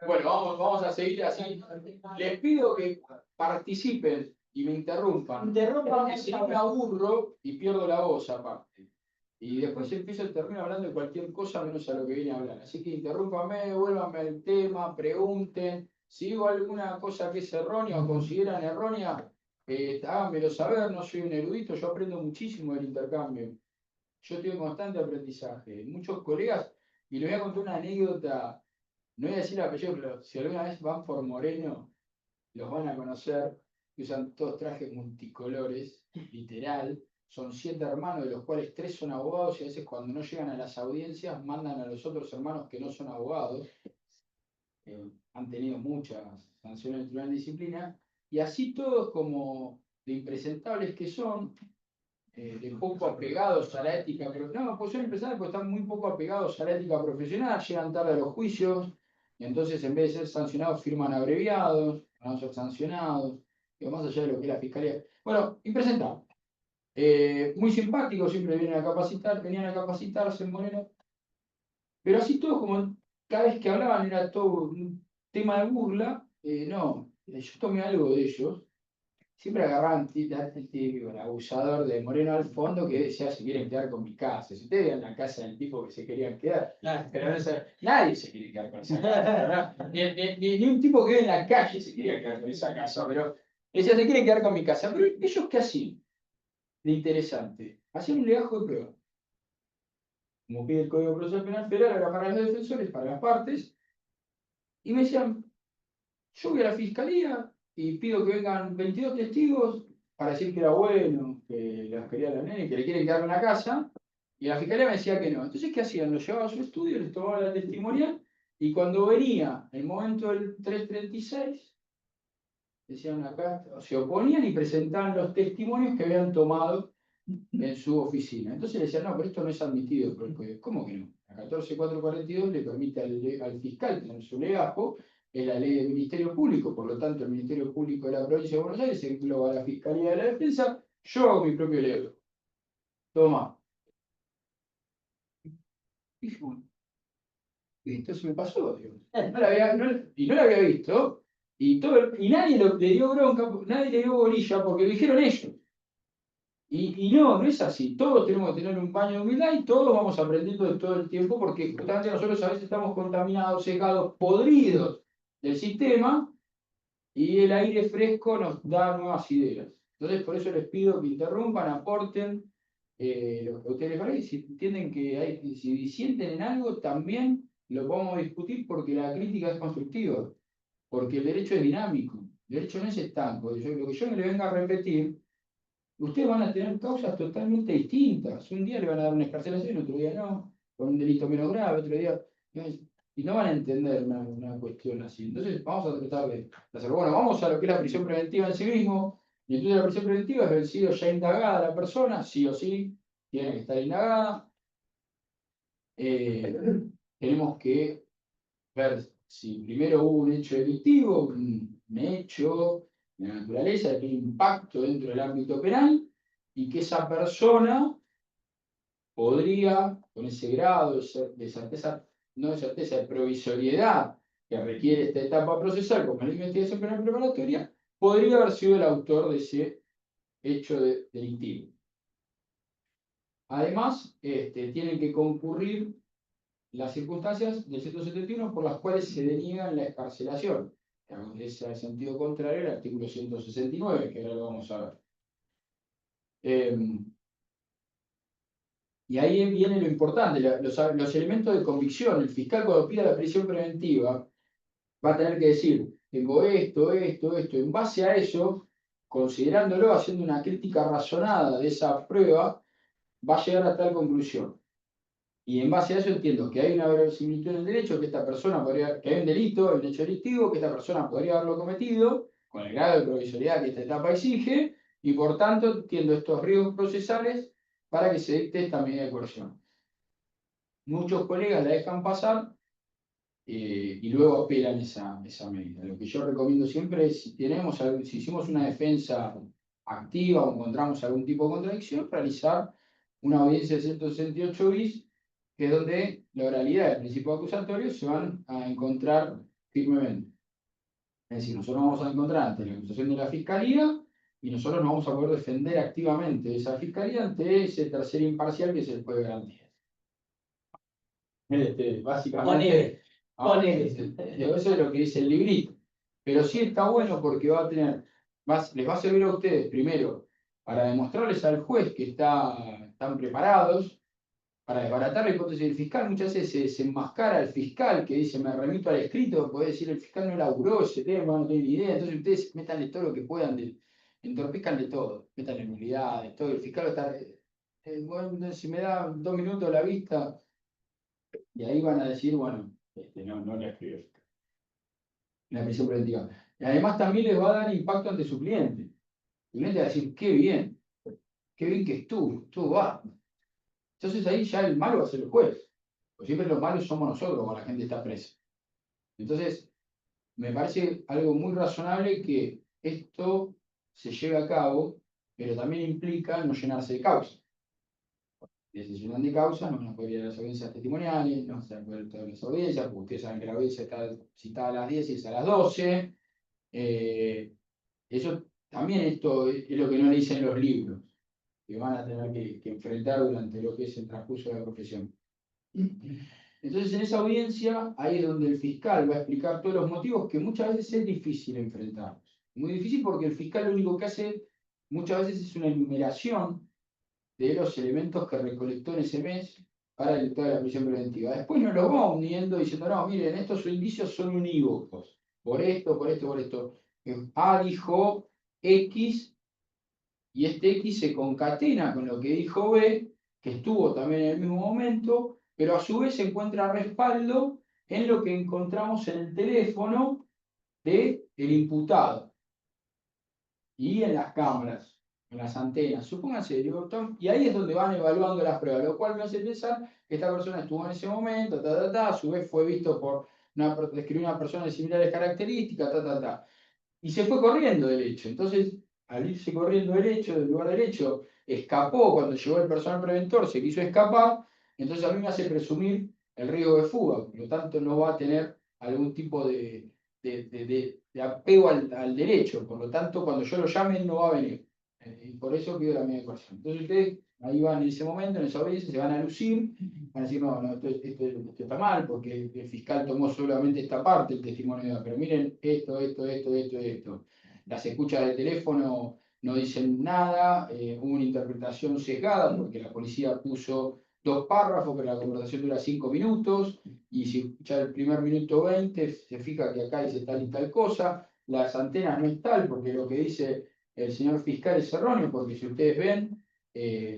Bueno, vamos a seguir así. Les pido que participen y me interrumpan. Porque si no me aburro y pierdo la voz aparte. Y después empiezo a terminar hablando de cualquier cosa menos a lo que viene a hablar. Así que interrúmpanme, vuélvanme al tema, pregunten. Si digo alguna cosa que es errónea o consideran errónea, háganmelo saber, no soy un erudito, yo aprendo muchísimo del intercambio. Yo tengo constante aprendizaje. Muchos colegas, y les voy a contar una anécdota, no voy a decir el apellido, pero si alguna vez van por Moreno, los van a conocer, que usan todos trajes multicolores, literal. Son 7 hermanos, de los cuales 3 son abogados, y a veces cuando no llegan a las audiencias mandan a los otros hermanos que no son abogados. Han tenido muchas sanciones del Tribunal de Disciplina, y así todos como de impresentables que son, de poco apegados a la ética, pero no, pues son empresarios porque están muy poco apegados a la ética profesional, llegan tarde a los juicios, y entonces en vez de ser sancionados firman abreviados, van a ser sancionados, digo, más allá de lo que es la fiscalía. Bueno, impresentables. Muy simpáticos, siempre venían a capacitarse en Moreno, pero así todos como cada vez que hablaban era todo un tema de burla, no, yo tomé algo de ellos. Siempre agarraban el típico, el abusador de Moreno al fondo que decía se quieren quedar con mi casa. Si ustedes vean la casa del tipo que se querían quedar, pero nadie se quiere quedar con esa casa, ¿verdad? Ni un tipo que vive en la calle se quería quedar con esa casa, pero decía se quieren quedar con mi casa. Pero ellos qué hacían de interesante, hacían un legajo de prueba. Como pide el Código Procesal Penal Federal, era para los defensores, para las partes, y me decían, yo voy a la fiscalía y pido que vengan 22 testigos para decir que era bueno, que los quería la nena y que le quieren quedar en la casa, y la fiscalía me decía que no. Entonces, ¿qué hacían? Los llevaba a su estudio, les tomaba la testimonial, y cuando venía el momento del 336, decían acá, se oponían y presentaban los testimonios que habían tomado en su oficina. Entonces le decían, no, pero esto no es admitido por el código. ¿Cómo que no? La 14442 le permite al fiscal tener su legajo, es la ley del Ministerio Público, por lo tanto el Ministerio Público de la Provincia de Buenos Aires engloba a la Fiscalía de la Defensa, yo hago mi propio legajo. Toma. Y bueno, y entonces me pasó, digo. No la había visto, y nadie le dio bronca, nadie le dio bolilla, porque lo dijeron ellos. Y no es así. Todos tenemos que tener un baño de humildad y todos vamos aprendiendo de todo el tiempo porque justamente nosotros a veces estamos contaminados, secados, podridos del sistema y el aire fresco nos da nuevas ideas. Entonces, por eso les pido que interrumpan, aporten lo que ustedes les parece. Si entienden que si disienten en algo, también lo podemos discutir porque la crítica es constructiva, porque el derecho es dinámico, el derecho no es estanco. Lo que yo me le venga a repetir, ustedes van a tener causas totalmente distintas. Un día le van a dar una excarcelación, otro día no, con un delito menos grave, otro día. Y no van a entender una cuestión así. Entonces, vamos a tratar de hacerlo. Bueno, vamos a lo que es la prisión preventiva en sí mismo. Y entonces, la prisión preventiva es vencido ya indagada la persona, sí o sí, tiene que estar indagada. Tenemos que ver si primero hubo un hecho delictivo, un hecho de la naturaleza que tiene impacto dentro del ámbito penal, y que esa persona podría, con ese grado de certeza, no de certeza, de provisoriedad que requiere esta etapa procesal, como la investigación penal preparatoria, podría haber sido el autor de ese hecho delictivo. Además, tienen que concurrir las circunstancias del 171 por las cuales se deniegan la excarcelación. Es el sentido contrario al artículo 169, que ahora lo vamos a ver. Y ahí viene lo importante, los elementos de convicción. El fiscal, cuando pida la prisión preventiva, va a tener que decir: tengo esto. En base a eso, considerándolo, haciendo una crítica razonada de esa prueba, va a llegar a tal conclusión. Y en base a eso entiendo que hay una verosimilitud en el derecho, que esta persona podría, que hay un delito, hay un hecho delictivo, que esta persona podría haberlo cometido, con el grado de provisoriedad que esta etapa exige, y por tanto entiendo estos riesgos procesales para que se dicte esta medida de coerción. Muchos colegas la dejan pasar y luego apelan esa medida. Lo que yo recomiendo siempre es, si hicimos una defensa activa o encontramos algún tipo de contradicción, realizar una audiencia de 168 bis, que es donde la oralidad del principio acusatorio se van a encontrar firmemente. Es decir, nosotros vamos a encontrar ante la acusación de la Fiscalía y nosotros nos vamos a poder defender activamente de esa Fiscalía ante ese tercer imparcial que es el juez de garantías. Básicamente, eso es lo que dice el librito. Pero sí está bueno porque les va a servir a ustedes, primero, para demostrarles al juez que están preparados para desbaratar la hipótesis del fiscal. Muchas veces se desenmascara al fiscal que dice: me remito al escrito, puede decir: el fiscal no elaboró ese tema, no tiene ni idea. Entonces ustedes métanle todo lo que puedan, entorpezcan de todo, métanle nulidades, todo. El fiscal está, bueno, si me da 2 minutos la vista, y ahí van a decir: bueno, no le escribió el fiscal. La prisión preventiva. Y además también les va a dar impacto ante su cliente. El cliente va a decir: qué bien que estuvo va. Entonces ahí ya el malo va a ser el juez. Pues siempre los malos somos nosotros cuando la gente está presa. Entonces, me parece algo muy razonable que esto se lleve a cabo, pero también implica no llenarse de causa. Si se llenan de causa, no van a poder ir a las audiencias testimoniales, no se van a poder ir a todas las audiencias, porque ustedes saben que la audiencia está citada a las 10 y es a las 12. Eso también esto es lo que no le dicen los libros, que van a tener que enfrentar durante lo que es el transcurso de la profesión. Entonces, en esa audiencia, ahí es donde el fiscal va a explicar todos los motivos que muchas veces es difícil enfrentarlos. Muy difícil porque el fiscal lo único que hace muchas veces es una enumeración de los elementos que recolectó en ese mes para el dictado de la prisión preventiva. Después nos lo va uniendo diciendo: no, miren, estos indicios son unívocos. Por esto. A dijo X, y este X se concatena con lo que dijo B, que estuvo también en el mismo momento, pero a su vez se encuentra respaldo en lo que encontramos en el teléfono del imputado y en las cámaras, en las antenas. Supónganse, y ahí es donde van evaluando las pruebas, lo cual me hace pensar que esta persona estuvo en ese momento, a su vez fue visto por describir una persona de similares características, y se fue corriendo del hecho. Entonces, al irse corriendo del lugar del hecho, escapó cuando llegó el personal preventor, se quiso escapar, entonces a mí me hace presumir el riesgo de fuga, por lo tanto no va a tener algún tipo de apego al derecho, por lo tanto cuando yo lo llame no va a venir. Y por eso pido la medida de coerción. Entonces ustedes ahí van en ese momento, en esa audiencia, se van a lucir, van a decir: no, esto está mal, porque el fiscal tomó solamente esta parte del testimonio, pero miren esto. Las escuchas de teléfono no dicen nada, hubo una interpretación sesgada, porque la policía puso 2 párrafos, pero la conversación dura 5 minutos, y si escucha el primer minuto 20, se fija que acá dice tal y tal cosa, las antenas no es tal, porque lo que dice el señor fiscal es erróneo, porque si ustedes ven,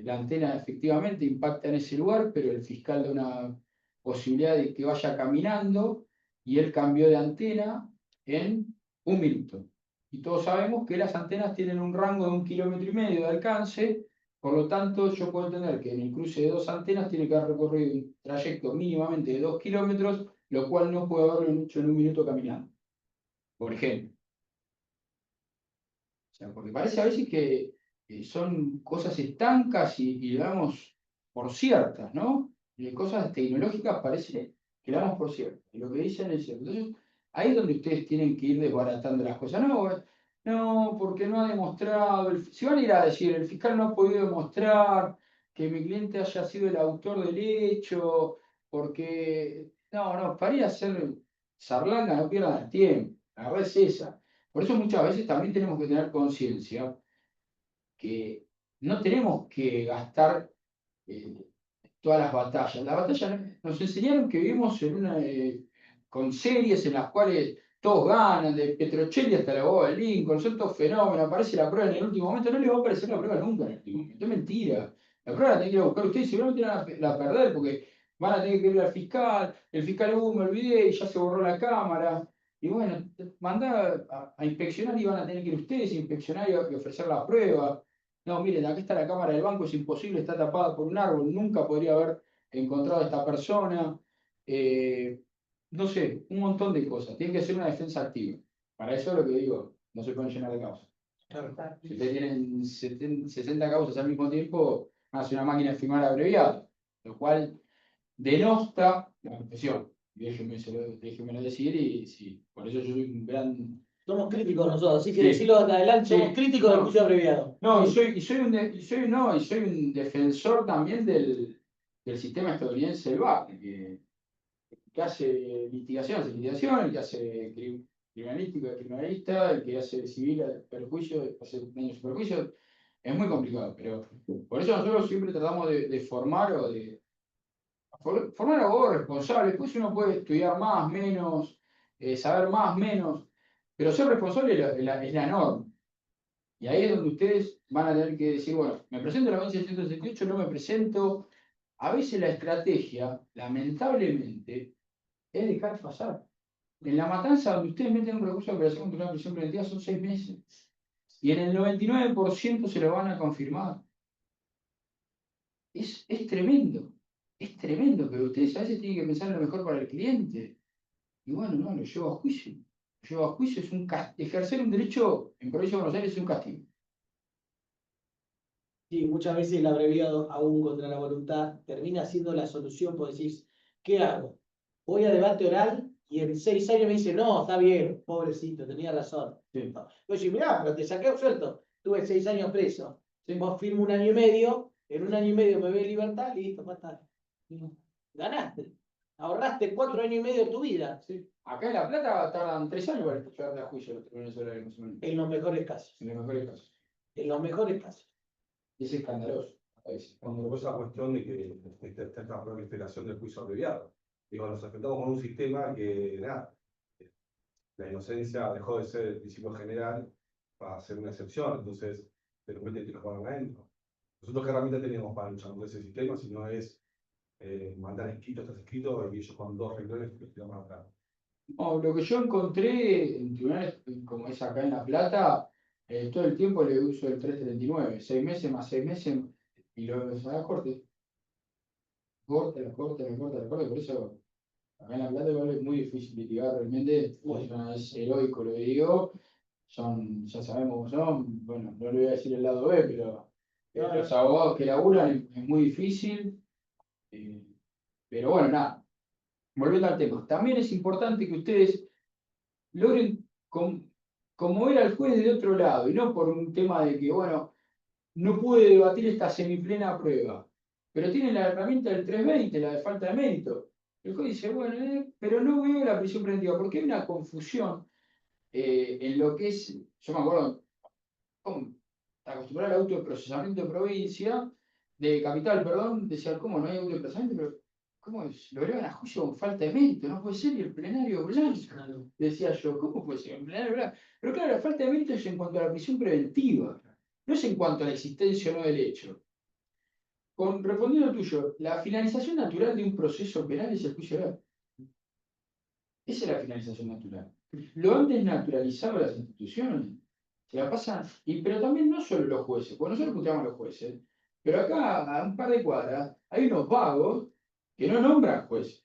la antena efectivamente impacta en ese lugar, pero el fiscal da una posibilidad de que vaya caminando, y él cambió de antena en 1 minuto. Y todos sabemos que las antenas tienen un rango de 1,5 kilómetros de alcance, Por lo tanto, yo puedo entender que en el cruce de dos antenas tiene que haber recorrido un trayecto mínimamente de 2 kilómetros, lo cual no puede haberlo hecho en 1 minuto caminando, por ejemplo. O sea, porque parece a veces que son cosas estancas y lo damos por ciertas, ¿no? Y cosas tecnológicas parece que lo damos por ciertas. Y lo que dicen es cierto. Entonces, ahí es donde ustedes tienen que ir desbaratando las cosas. No, no, porque no ha demostrado. Si van a ir a decir, el fiscal no ha podido demostrar que mi cliente haya sido el autor del hecho, porque. No, no, para ir a hacer zarlanga no pierdan el tiempo. La verdad es esa. Por eso muchas veces también tenemos que tener conciencia que no tenemos que gastar eh, todas las batallas. Las batallas nos enseñaron que vivimos con series en las cuales todos ganan, de Petrocelli hasta la boda de Lincoln, son todos fenómenos, aparece la prueba en el último momento, no les va a aparecer la prueba nunca en el último momento, es mentira. La prueba la tienen que ir a buscar ustedes, seguramente van a perder porque van a tener que ir al fiscal, el fiscal, me olvidé y ya se borró la cámara. Y bueno, mandar a inspeccionar y van a tener que ir ustedes a inspeccionar y ofrecer la prueba. No, miren, aquí está la cámara del banco, es imposible, está tapada por un árbol, nunca podría haber encontrado a esta persona. No sé, un montón de cosas. Tiene que ser una defensa activa. Para eso es lo que digo, no se pueden llenar de causas. Si ustedes tienen 60 causas al mismo tiempo, hace una máquina de firmar abreviada, lo cual denosta la profesión. Déjenmelo decir y sí, por eso yo soy un gran. Somos críticos nosotros, así que Sí. decirlo de adelante, Sí. somos críticos del juicio abreviado. No, soy un defensor también del sistema estadounidense del BAC, que hace litigación, el que hace criminalístico, el criminalista, el que hace civil, perjuicio, hace daños y perjuicios. Es muy complicado, pero por eso nosotros siempre tratamos de formar o de formar abogados responsables. Después uno puede estudiar más, menos, saber más, menos, pero ser responsable es la norma. Y ahí es donde ustedes van a tener que decir, bueno, me presento a la 1168, no me presento. A veces la estrategia, lamentablemente, es dejar pasar. En la matanza, donde ustedes meten un recurso de operación contra una prisión preventiva, son 6 meses. Y en el 99% se lo van a confirmar. Es tremendo. Es tremendo, pero ustedes a veces tienen que pensar en lo mejor para el cliente. Y bueno, no, lo llevo a juicio. Lo llevo a juicio, es un ejercer un derecho en Provincia de Buenos Aires es un castigo. Sí, muchas veces el abreviado, aún contra la voluntad, termina siendo la solución, pues decís, ¿qué hago? Voy a debate oral y en 6 años me dice, no, está bien, pobrecito, tenía razón. Sí. Yo digo, mirá, pero te saqué absuelto, tuve 6 años preso. Sí. Vos firmo 1 año y medio, en 1 año y medio me ve libertad, listo, fatal. Ganaste. Ahorraste 4 años y medio de tu vida. Sí. Acá en La Plata tardan 3 años para llevarte a juicio los tribunales horarios, más o menos. En los mejores casos. En los mejores casos. En los mejores casos. Es escandaloso. A veces. Cuando esa cuestión de que esta proliferación del juicio abreviado. Digo, nos enfrentamos con un sistema que, nada, la inocencia dejó de ser el principio general para ser una excepción, entonces, de repente te lo ponen adentro. Nosotros, ¿qué herramienta tenemos para luchar contra ese sistema si no es mandar escrito tras escrito y ellos con 2 renglones que los van atrás? No, lo que yo encontré en tribunales como es acá en La Plata, todo el tiempo le uso el 339, 6 meses más 6 meses, y lo a la corte. Corte, la corte, la corte, la corte, por eso acá en La Plata igual es muy difícil litigar realmente, es heroico lo que digo, ya sabemos cómo son, bueno, no le voy a decir el lado B, pero los abogados que laburan es muy difícil, pero bueno, nada, volviendo al tema, también es importante que ustedes logren conmover al juez de otro lado, y no por un tema de que, bueno, no pude debatir esta semiplena prueba, pero tiene la herramienta del 320, la de falta de mérito. El juez dice, bueno, pero no veo la prisión preventiva, porque hay una confusión en lo que es, yo me acuerdo, acostumbrado al autoprocesamiento de provincia, de capital, perdón, decía, ¿cómo no hay autoprocesamiento? Pero, ¿cómo es? Lo llevan a juicio con falta de mérito, no puede ser, y el plenario blanco. Decía yo, ¿cómo puede ser? El plenario blanco. Pero claro, la falta de mérito es en cuanto a la prisión preventiva, no es en cuanto a la existencia o no del hecho. Respondiendo al tuyo, la finalización natural de un proceso penal es el juicio oral. Esa es la finalización natural. Lo han desnaturalizado las instituciones. Se la pasan, pero también no solo los jueces, porque nosotros puteamos a los jueces, Pero acá, a un par de cuadras, hay unos vagos que no nombran jueces.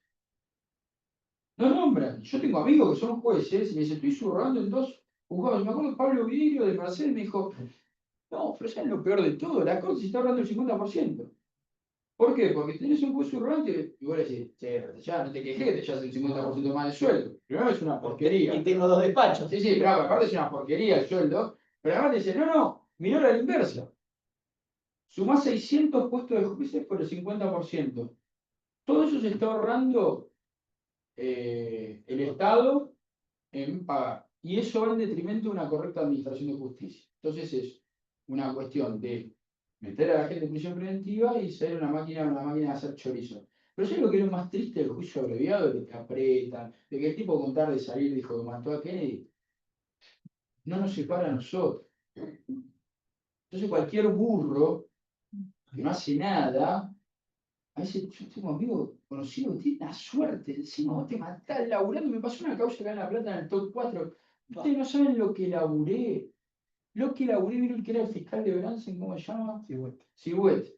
No nombran. Yo tengo amigos que son jueces y me dicen, estoy subrogando en 2 juzgados. Me acuerdo Pablo Vidrio de Marcel me dijo, no, pero ¿sabes lo peor de todo? La Corte se está ahorrando el 50%. ¿Por qué? Porque tenés un juez subrogante y vos le decís, che, pero ya no te quejes que te echas el 50% más de sueldo. Primero es una porquería. Y tengo 2 despachos. Sí, pero aparte es una porquería el sueldo. Pero además te dicen, no, mirá la inversa. Sumás 600 puestos de jueces por el 50%. Todo eso se está ahorrando el Estado en pagar. Y eso va en detrimento de una correcta administración de justicia. Entonces es una cuestión de meter a la gente en prisión preventiva y ser una máquina de hacer chorizo. Pero ¿sabes lo que es lo más triste del juicio abreviado? De que te apretan, de que el tipo con tal de salir dijo que mató a Kennedy. No nos separa a nosotros. Entonces cualquier burro que no hace nada, a veces yo tengo amigos conocidos que tienen la suerte, encima vos te matás laburando, me pasó una causa acá en La Plata en el top 4. Ustedes no saben lo que laburé. Lo que laburé, vieron que era el fiscal de Bransen, ¿cómo se llama? Sigüet.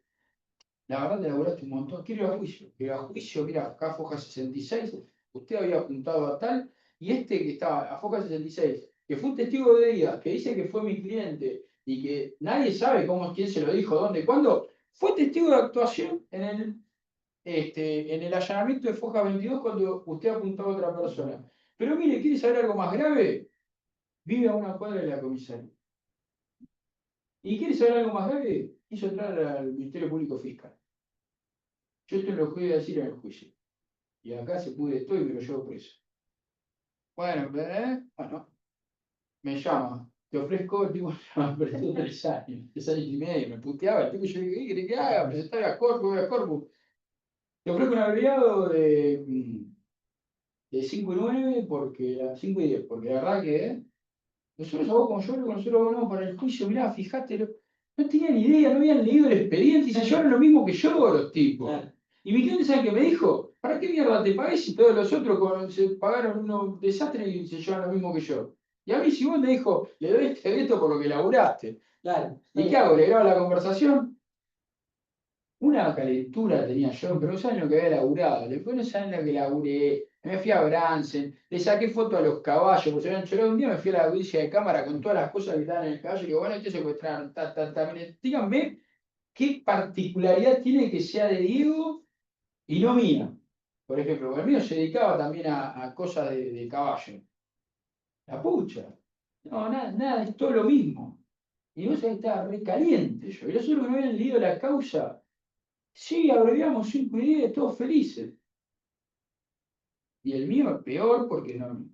La verdad te laburaste un montón. Quiero ir a juicio. Quiero ir a juicio, mira, acá Foja 66, usted había apuntado a tal, y este que estaba a Foja 66, que fue un testigo de día, que dice que fue mi cliente, y que nadie sabe cómo, quién se lo dijo, dónde, cuándo, fue testigo de actuación en el allanamiento de Foja 22 cuando usted apuntaba a otra persona. Pero mire, ¿quiere saber algo más grave? Vive a una cuadra de la comisaría. ¿Y quiere saber algo más grave? Hizo entrar al Ministerio Público Fiscal. Yo esto lo voy a decir en el juicio. Y acá se pude esto y me lo llevo preso. Bueno, me llama. Te ofrezco, el tipo me prestó 3 años y medio, me puteaba. El tipo, yo le dije, ¿qué querés que haga? Presentar a Corpus, voy a Corpus. Te ofrezco un abreviado de 5 y 9 porque, 5 y 10, porque la verdad que nosotros a vos como yo, nosotros volvemos para el juicio, mirá, fíjate, no tenían ni idea, no habían leído el expediente y se llevaron lo mismo que yo los tipos. Claro. Y mi cliente, ¿sabe qué me dijo? ¿Para qué mierda te pagué si todos los otros se pagaron unos desastres y se llevan lo mismo que yo? Y a mí, si vos me dijo, le doy este veto por lo que laburaste. Claro. ¿Y qué hago? ¿Le grabo la conversación? Una calentura tenía yo, pero no saben lo que había laburado. Después no saben lo que laburé. Me fui a Bransen, le saqué foto a los caballos, porque se habían chorado un día, me fui a la audiencia de cámara con todas las cosas que estaban en el caballo y digo, bueno, te secuestraron, díganme qué particularidad tiene que sea de Diego y no mía. Por ejemplo, porque el mío se dedicaba también a cosas de caballo. La pucha. No, nada, es todo lo mismo. Y vos sabés que estaba re caliente yo. Y los otros que no habían leído la causa, sí, abreviamos 5 y 10, todos felices. Y el mío es peor porque no, en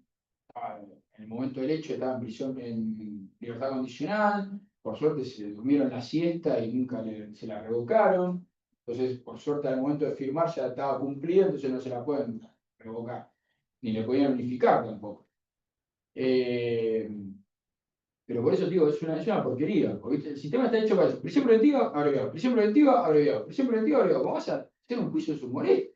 el momento del hecho estaba en prisión en libertad condicional. Por suerte se durmieron la siesta y nunca se la revocaron. Entonces, por suerte, al momento de firmar ya estaba cumplida, entonces no se la pueden revocar. Ni le podían unificar tampoco. Pero por eso digo, es una porquería. Porque el sistema está hecho para eso. Prisión preventiva, abreviado. Prisión preventiva, abreviado. Prisión preventiva, abreviado. ¿Cómo vas a hacer un juicio de sumoré?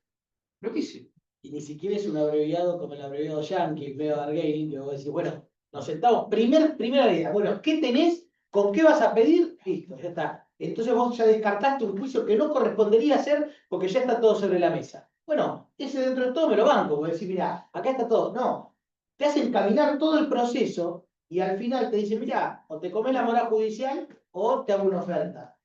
Lo que hice. Y ni siquiera es un abreviado como el abreviado Yankee, veo Arguelli, que vos decís, bueno, nos sentamos, primera idea, bueno, ¿qué tenés? ¿Con qué vas a pedir? Listo, ya está. Entonces vos ya descartaste un juicio que no correspondería hacer porque ya está todo sobre la mesa. Bueno, ese dentro de todo me lo banco, vos decís, mirá, acá está todo. No, te hacen caminar todo el proceso y al final te dicen, mirá, o te comes la moral judicial o te hago una oferta.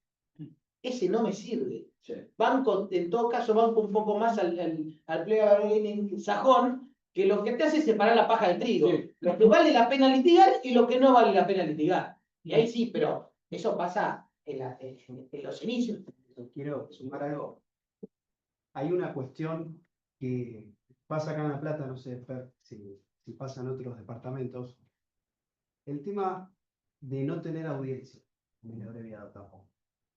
Ese no me sirve. Banco, en todo caso, banco un poco más al plegario sajón, que lo que te hace es separar la paja del trigo. Sí. Lo que vale la pena litigar y lo que no vale la pena litigar. Y ahí sí, pero eso pasa en los inicios. Quiero sumar algo. Hay una cuestión que pasa acá en La Plata, no sé Fer, si pasa en otros departamentos. El tema de no tener audiencia en el abreviado tampoco.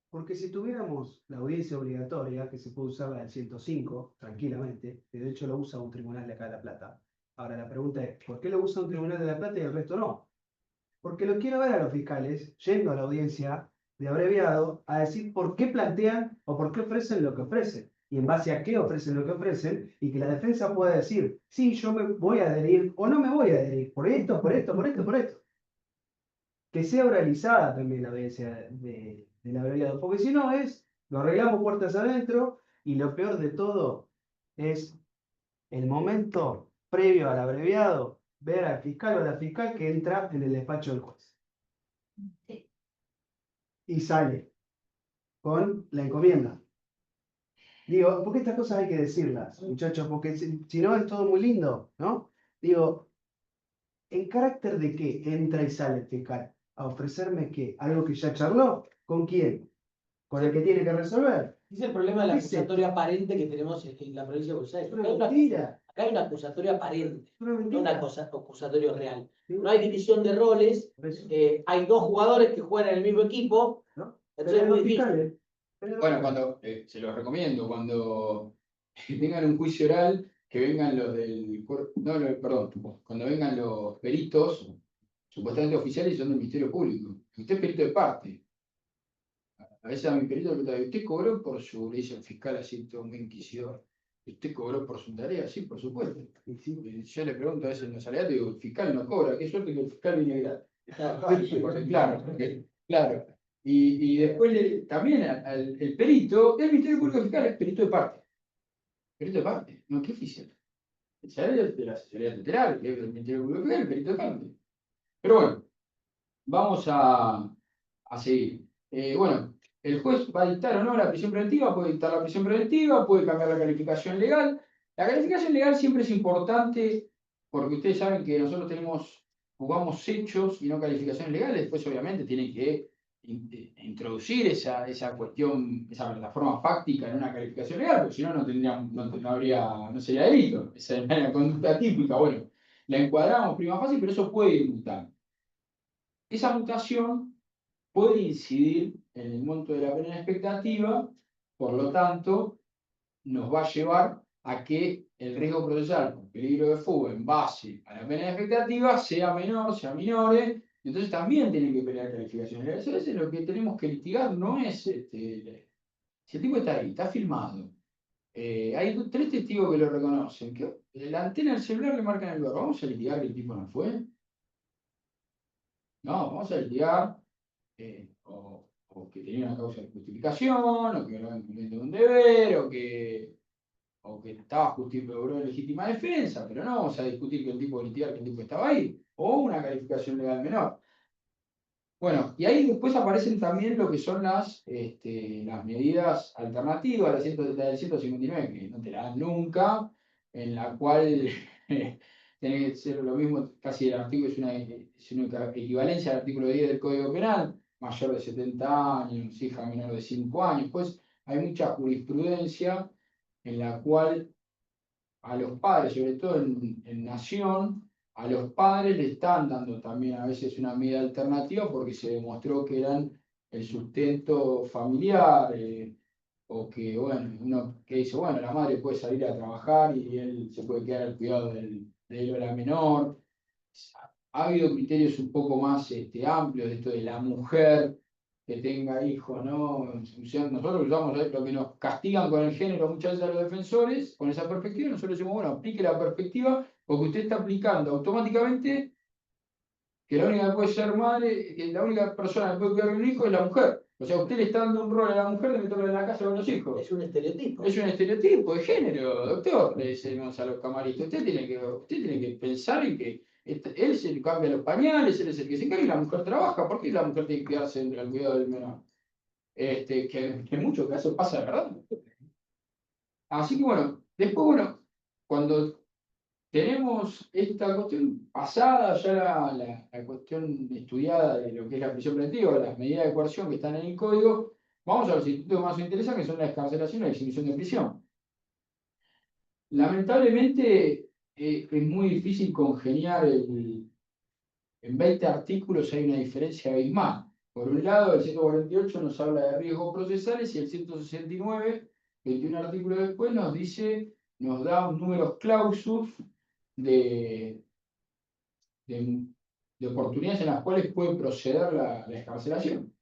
Porque si tuviéramos la audiencia obligatoria, que se puede usar la del 105 tranquilamente, que de hecho lo usa un tribunal de acá de La Plata. Ahora la pregunta es, ¿por qué lo usa un tribunal de La Plata y el resto no? Porque lo quiero ver a los fiscales yendo a la audiencia de abreviado a decir por qué plantean o por qué ofrecen lo que ofrecen. Y en base a qué ofrecen lo que ofrecen, y que la defensa pueda decir, sí, yo me voy a adherir o no me voy a adherir, por esto, por esto, por esto, por esto. Que sea oralizada también la audiencia del abreviado, porque si no es Lo arreglamos puertas adentro y lo peor de todo es el momento previo al abreviado, ver al fiscal o a la fiscal que entra en el despacho del juez Sí. y sale con la encomienda. Digo, porque estas cosas hay que decirlas, muchachos, porque si no es todo muy lindo, ¿no? Digo, ¿en carácter de qué entra y sale el fiscal? ¿A ofrecerme qué? ¿Algo que ya charló? ¿Con quién? ¿Con el que tiene que resolver? Es el problema de la Dice- acusatoria aparente que tenemos en la provincia de Buenos Aires. Es una mentira. Acá hay una acusatoria aparente, Es una no mentira. una acusatorio real. No hay división de roles, Por eso. hay dos jugadores que juegan en el mismo equipo, ¿No? entonces es muy difícil. fiscales. Bueno, cuando, se los recomiendo, cuando tengan un juicio oral, que vengan los del no, perdón, cuando vengan los peritos, supuestamente oficiales, y son del Ministerio Público. Usted es perito de parte. A veces a mi perito le pregunta, ¿usted cobró por su, le dice el fiscal así, todo muy inquisidor, ¿usted cobró por su tarea? Sí, por supuesto. Y yo le pregunto a veces en la salida, digo, el fiscal no cobra, qué suerte que el fiscal viene gratis. Claro, claro. Y después también el perito, el Ministerio Público Fiscal es perito de parte. Perito de parte, no, ¿qué oficial? El salario de la asesoría tutelar, que es el Ministerio Público Fiscal, el perito de parte. Pero bueno, vamos a seguir. Bueno, el juez va a dictar o no la prisión preventiva, puede dictar la prisión preventiva, puede cambiar la calificación legal. La calificación legal siempre es importante porque ustedes saben que nosotros jugamos hechos y no calificaciones legales, después obviamente tienen que introducir esa cuestión, esa plataforma fáctica en una calificación legal, porque si no, no sería delito. Esa es la conducta típica. Bueno, la encuadramos prima facie, pero eso puede ir mutando. Esa mutación puede incidir en el monto de la pena expectativa, por lo tanto, nos va a llevar a que el riesgo procesal con peligro de fuga en base a la pena expectativa sea menor, sea menor, entonces también tienen que pelear calificaciones. A veces lo que tenemos que litigar no es, si el tipo está ahí, está filmado, hay 3 testigos que lo reconocen, que la antena del celular le marca en el lugar, ¿vamos a litigar que el tipo no fue? No, vamos a litigar o que tenía una causa de justificación, o que no incumpliendo un deber, o que estaba logró legítima defensa, pero no vamos a discutir que el tipo litigar que el tipo estaba ahí, o una calificación legal menor. Bueno, y ahí después aparecen también lo que son las medidas alternativas, la del 159, que no te la dan nunca, en la cual tiene que ser lo mismo, casi el artículo es una equivalencia al artículo 10 del Código Penal, mayor de 70 años, hija menor de 5 años, pues hay mucha jurisprudencia en la cual a los padres, sobre todo en Nación, a los padres le están dando también a veces una medida alternativa porque se demostró que eran el sustento familiar, o que, bueno, uno que dice, bueno, la madre puede salir a trabajar y él se puede quedar al cuidado de él o la menor. Ha habido criterios un poco más amplios de esto de la mujer que tenga hijos, ¿no? Nosotros usamos lo que nos castigan con el género muchas veces a los defensores, con esa perspectiva, nosotros decimos, bueno, aplique la perspectiva, porque usted está aplicando automáticamente que la única que puede ser madre, que la única persona que puede cuidar un hijo es la mujer. O sea, usted le está dando un rol a la mujer de meterla en la casa con los hijos. Es un estereotipo. Es un estereotipo de género, doctor, le decimos a los camaristas. Usted tiene que pensar en que él se le cambia los pañales, él es el que se encarga y la mujer trabaja. ¿Por qué la mujer tiene que quedarse al cuidado del menor? Que en muchos casos pasa, ¿verdad? Así que bueno, después, bueno, cuando tenemos esta cuestión pasada, ya la cuestión estudiada de lo que es la prisión preventiva, las medidas de coerción que están en el código, vamos a los institutos que más nos interesan, que son la excarcelación y la exhibición de prisión. Lamentablemente, es muy difícil congeniar en 20 artículos hay una diferencia abismal. Por un lado, el 148 nos habla de riesgos procesales y el 169, 21 artículos después, nos da un número clausus de oportunidades en las cuales puede proceder la excarcelación.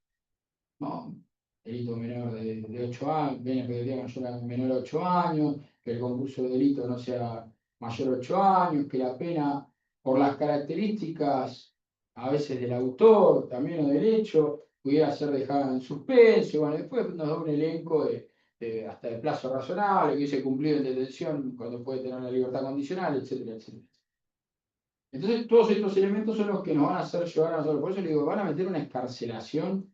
¿No? Delito menor de 8 años, pena mayor menor a 8 años, que el concurso de delito no sea mayor a 8 años, que la pena, por las características a veces del autor, también o del hecho, pudiera ser dejada en suspenso. Bueno, después nos da un elenco hasta de plazo razonable, que hubiese cumplido en detención cuando puede tener la libertad condicional, etcétera, etcétera. Entonces, todos estos elementos son los que nos van a hacer llevar a nosotros. Por eso le digo, van a meter una excarcelación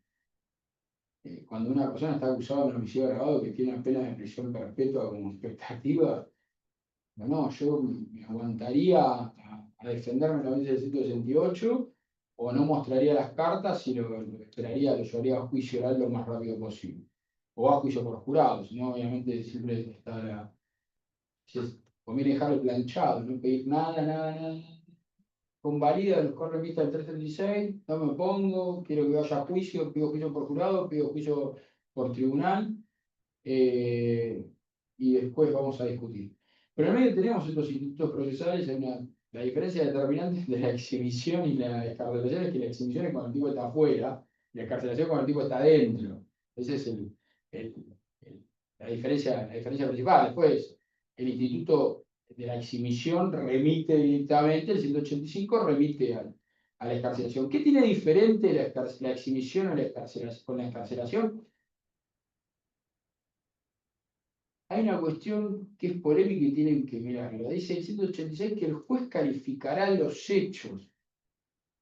cuando una persona está acusada de un homicidio agravado que tiene una pena de prisión perpetua como expectativa. No, yo me aguantaría a defenderme en la audiencia del 168 o no mostraría las cartas y lo esperaría, lo llevaría a juicio oral lo más rápido posible. O a juicio por jurados, ¿no? Obviamente siempre está conviene dejarlo planchado, no pedir nada. Convalida los corre vista del 336, no me opongo, quiero que vaya a juicio, pido juicio por jurado, pido juicio por tribunal, y después vamos a discutir. Pero en medio tenemos estos institutos procesales, la diferencia determinante de la exhibición y la excarcelación es que la exhibición es cuando el tipo está afuera, y la excarcelación cuando el tipo está adentro. Esa es la diferencia principal. Después, el instituto de la exhibición remite directamente, el 185 remite a la excarcelación. ¿Qué tiene diferente la exhibición con la excarcelación? Hay una cuestión que es polémica y tienen que mirarla. Dice el 186 que el juez calificará los hechos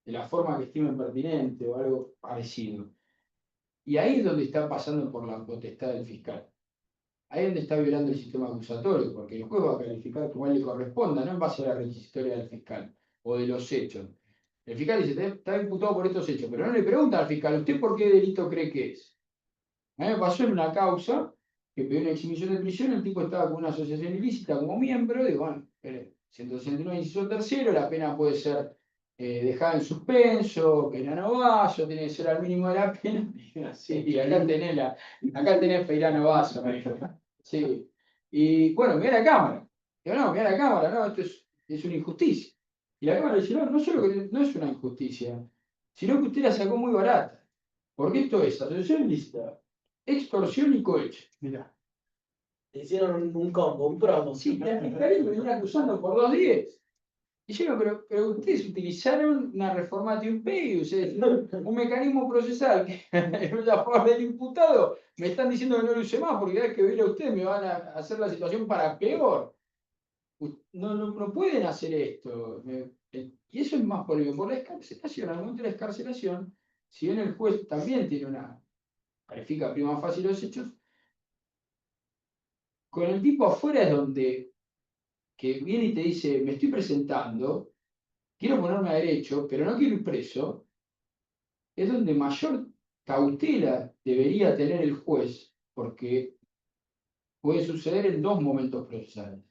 de la forma que estime pertinente o algo parecido. Y ahí es donde está pasando por la potestad del fiscal. Ahí es donde está violando el sistema acusatorio, porque el juez va a calificar como él le corresponda, no en base a la requisitoria del fiscal o de los hechos. El fiscal dice, está imputado por estos hechos, pero no le pregunta al fiscal, ¿usted por qué delito cree que es? A mí me pasó en una causa que pidió una exhibición de prisión, el tipo estaba con una asociación ilícita como miembro, digo, bueno, 169 inciso tercero, la pena puede ser dejada en suspenso, pena novayo, tiene que ser al mínimo de la pena. Sí, acá tenés Feirán Novayo, me dijo. Sí. Y bueno, mira la cámara. Digo, no, mira la cámara, no, esto es una injusticia. Y la cámara dice, no solo que no es una injusticia, sino que usted la sacó muy barata. Porque esto es asociación ilícita, extorsión y cohecho. Mirá. Le hicieron un combo, un promo. Sí, el fiscal me viene acusando por 210. Y yo digo, pero ustedes utilizaron una reforma de un mecanismo procesal que en la favor del imputado me están diciendo que no lo use más porque cada vez que vea a ustedes me van a hacer la situación para peor. No pueden hacer esto. Y eso es más polémico. Por la excarcelación, al momento de la excarcelación, si bien el juez también califica prima facie los hechos, con el tipo afuera es donde que viene y te dice, me estoy presentando, quiero ponerme a derecho, pero no quiero ir preso, es donde mayor cautela debería tener el juez, porque puede suceder en dos momentos procesales.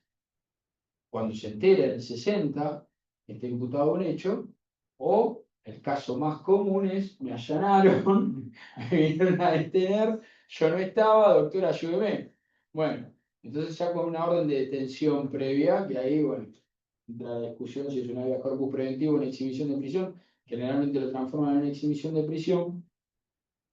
Cuando se entera en el 60 que está imputado un hecho, o el caso más común es, me allanaron, me vinieron a detener, yo no estaba, doctor, ayúdeme. Bueno, entonces ya con una orden de detención previa, que ahí, bueno, entra la discusión si es un habeas corpus preventivo o una exhibición de prisión, generalmente lo transforman en una exhibición de prisión,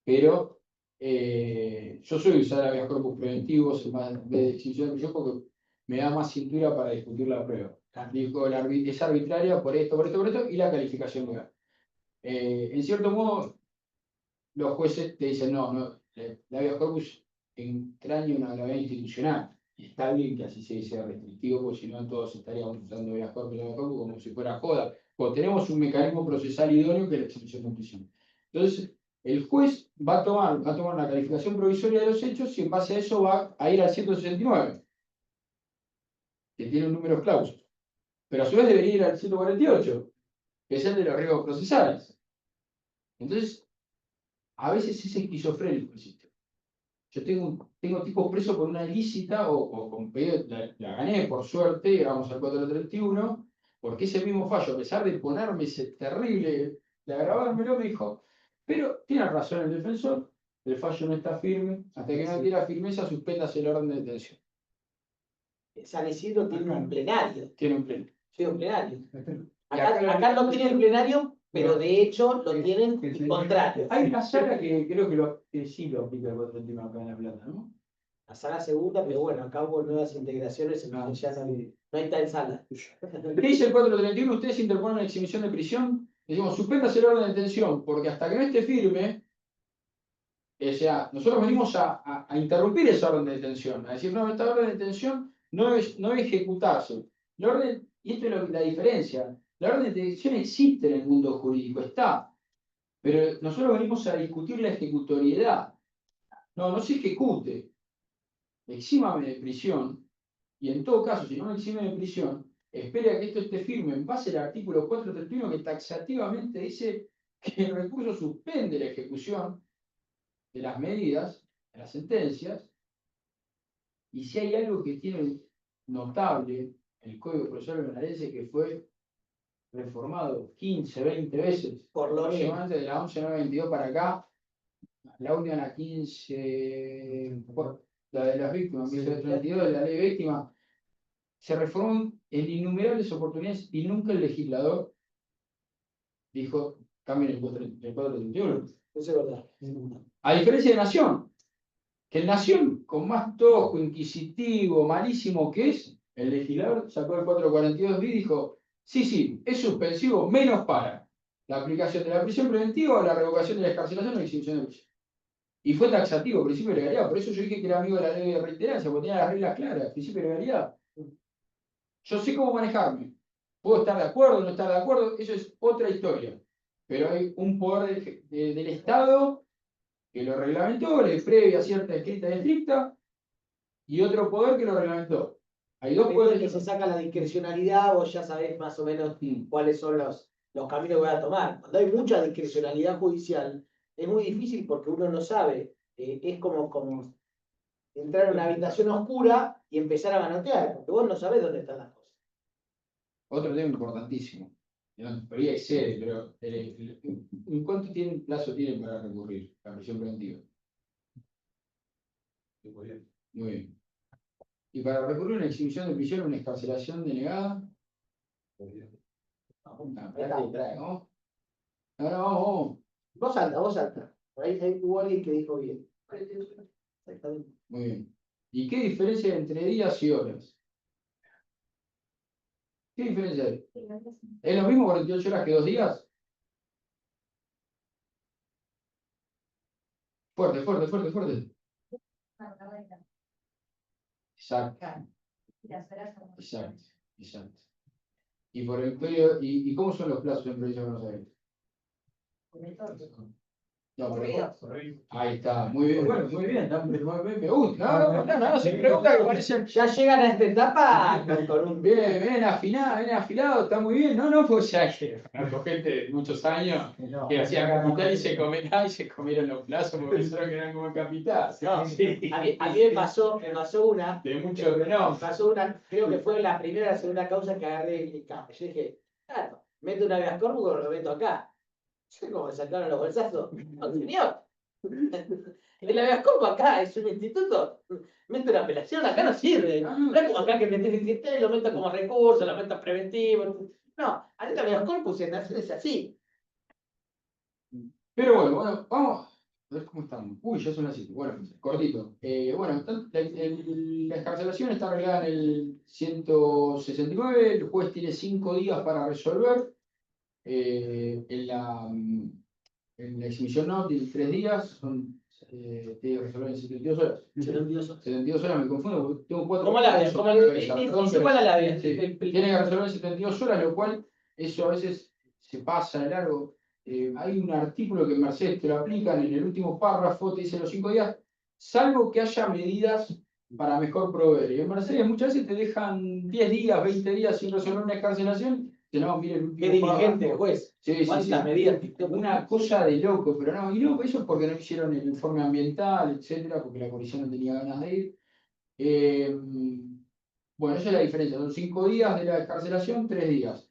pero yo soy usar habeas corpus preventivos en vez de exhibición de prisión porque me da más cintura para discutir la prueba. Dijo, es arbitraria por esto, y la calificación legal. En cierto modo, los jueces te dicen, no, el habeas corpus entraña una gravedad institucional. Y está bien que así se dice restrictivo, porque si no todos estaríamos usando habeas corpus como si fuera joda. Pues tenemos un mecanismo procesal idóneo que es la exhibición de prisión. Entonces, el juez va a tomar una calificación provisoria de los hechos y en base a eso va a ir al 169, que tiene un número clausus. Pero a su vez debería ir al 148, que es el de los riesgos procesales. Entonces, a veces es esquizofrénico el sistema. Yo tengo tipos presos por una ilícita o con pedido, la gané por suerte, llegamos al 431, porque ese mismo fallo, a pesar de ponerme ese terrible, de agravármelo, me dijo, pero tiene razón el defensor, el fallo no está firme, hasta que no tiene firmeza, suspéndase el orden de detención. San Isidro tiene un plenario. Tiene un pleno. Tiene un plenario. Y acá Acá no tiene el plenario, pero de hecho lo tienen contrario. Hay una sala que creo que sí lo aplica el 431 acá en La Plata, ¿no? La sala segunda, pero bueno, acá hubo nuevas integraciones, entonces ya no hay tal sala. ¿Qué dice el 431? Ustedes interponen una exhibición de prisión. Decimos, suspéndase el orden de detención, porque hasta que no esté firme, O sea, nosotros venimos a interrumpir esa orden de detención, a decir, no, esta orden de detención no debe ejecutarse. La orden, y esto es la diferencia, la orden de detención existe en el mundo jurídico, está, pero nosotros venimos a discutir la ejecutoriedad. No, no se ejecute, exímame de prisión, y en todo caso, si no me exime de prisión, espere a que esto esté firme en base al artículo 431 que taxativamente dice que el recurso suspende la ejecución de las medidas, de las sentencias, y si hay algo que tiene notable el Código Procesal Bonaerense, que fue reformado 15, 20 veces, Por lo menos. aproximadamente de la 11.922 para acá, la última, la 15, la de las víctimas, 1932, de la ley de víctimas, se reformó en innumerables oportunidades y nunca el legislador dijo, cambien el 431. Eso es verdad. A diferencia de Nación, que en Nación, con más tojo, inquisitivo, malísimo que es, el legislador sacó el 442 y dijo, sí, es suspensivo menos para la aplicación de la prisión preventiva o la revocación de la excarcelación o la exhibición de prisión. Y fue taxativo, principio de legalidad. Por eso yo dije que era amigo de la ley de reiterancia, porque tenía las reglas claras, principio de legalidad. Yo sé cómo manejarme. Puedo estar de acuerdo o no estar de acuerdo, eso es otra historia. Pero hay un poder del Estado que lo reglamentó, le previa cierta escrita y estricta, y otro poder que lo reglamentó. Hay dos Después poderes que se saca la discrecionalidad, vos ya sabés más o menos cuáles son los caminos que voy a tomar. Cuando hay mucha discrecionalidad judicial, es muy difícil porque uno no sabe. Es como entrar en una habitación oscura y empezar a manotear, porque vos no sabés dónde están las cosas. Otro tema importantísimo. Pero ya excede, pero ¿en cuánto plazo tienen para recurrir la prisión preventiva? Muy bien. Muy bien. Y para recurrir una exhibición de prisión o una excarcelación denegada, Muy bien. ¿no? Ahora vamos. Vos salta. Por ahí hubo alguien que dijo bien. Exactamente. Muy bien. ¿Y qué diferencia hay entre días y horas? ¿Qué diferencia hay? ¿Es lo mismo 48 horas que 2 días? Fuerte. Exacto. Y por el periodo, ¿y cómo son los plazos en provincia de Buenos Aires? No, pero, ahí está, muy bien, bueno, muy bien, me gusta, no, se pregunta que parecen, Ya llegan a esta etapa con un bien afilado, está muy bien, no, pues ya que conozco gente de muchos años que hacía capital y se comieron los plazos porque pensaron que eran como capital, No, sí. A mí me pasó una. de mucho renombre. Pasó una, creo que fue la primera o la segunda causa que agarré el cambio. Yo dije, claro, meto una habeas corpus, lo meto acá. ¿Sabes cómo me sacaron los bolsazos? No, señor. El habeas corpus acá es un instituto. Meto una apelación, acá no sirve. No es como acá que metes el sistema y lo meto como recurso, lo meto preventivo. No, acá el habeas corpus es así. Pero bueno, vamos a ver cómo estamos. Uy, ya son las 7. Bueno, cortito. Bueno, la excarcelación está arreglada en el 169. El juez tiene 5 días para resolver. En la exhibición no, tiene 3 días. Tiene que resolver en 72 horas. 72 horas, me confundo, porque tengo 4 ¿Cómo la ves? ¿Cuál la ves? tiene que resolver en 72 horas, lo cual eso a veces se pasa de largo. Hay un artículo que en Mercedes te lo aplican en el último párrafo, te dice los 5 días, salvo que haya medidas para mejor proveer. Y en Mercedes muchas veces te dejan 10 días, 20 días sin resolver una excarcelación. Que no, mire el último Qué diligente, párrafo. juez. Sí. ¿Cuántas medidas? Una cosa de loco, pero no, y no, eso es porque no hicieron el informe ambiental, etcétera, porque la policía no tenía ganas de ir. Bueno, esa es la diferencia, son 5 días de la excarcelación, 3 días.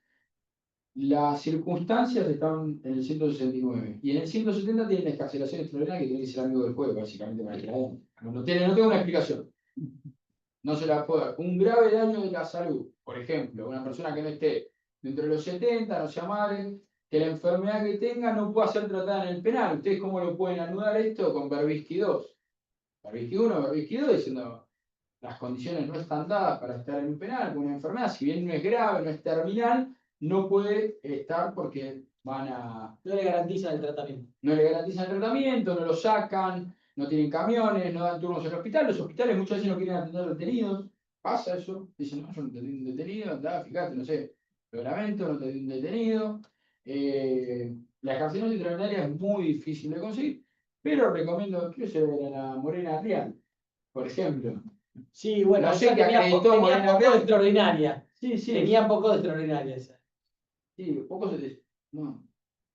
Las circunstancias están en el 169 y en el 170 tienen la excarcelación extraordinaria que tiene que ser amigo del juez, básicamente, para que la den. No tengo una explicación. No se la puedo dar. Un grave daño de la salud, por ejemplo, una persona que no esté dentro de los 70, no se amare, que la enfermedad que tenga no pueda ser tratada en el penal. ¿Ustedes cómo lo pueden anudar esto con Berbisky 2? Berbisky 1, Berbisky 2, diciendo las condiciones no están dadas para estar en un penal con una enfermedad, si bien no es grave, no es terminal, no puede estar porque van a, No le garantizan el tratamiento. no le garantizan el tratamiento, no lo sacan, no tienen camiones, no dan turnos en el hospital. Los hospitales muchas veces no quieren atender a los detenidos. Pasa eso. Dicen, no, yo no te doy un detenido, andá, fíjate, no sé, reglamento, no te doy un detenido. La carcinosis extraordinaria es muy difícil de conseguir, pero recomiendo que se vea la Morena Real, por ejemplo. Sí, bueno, No sé esa qué acreditó tenía Morena poco de Real. extraordinaria. Sí, sí, Tenía poco de extraordinaria esa. sí, poco se te... No,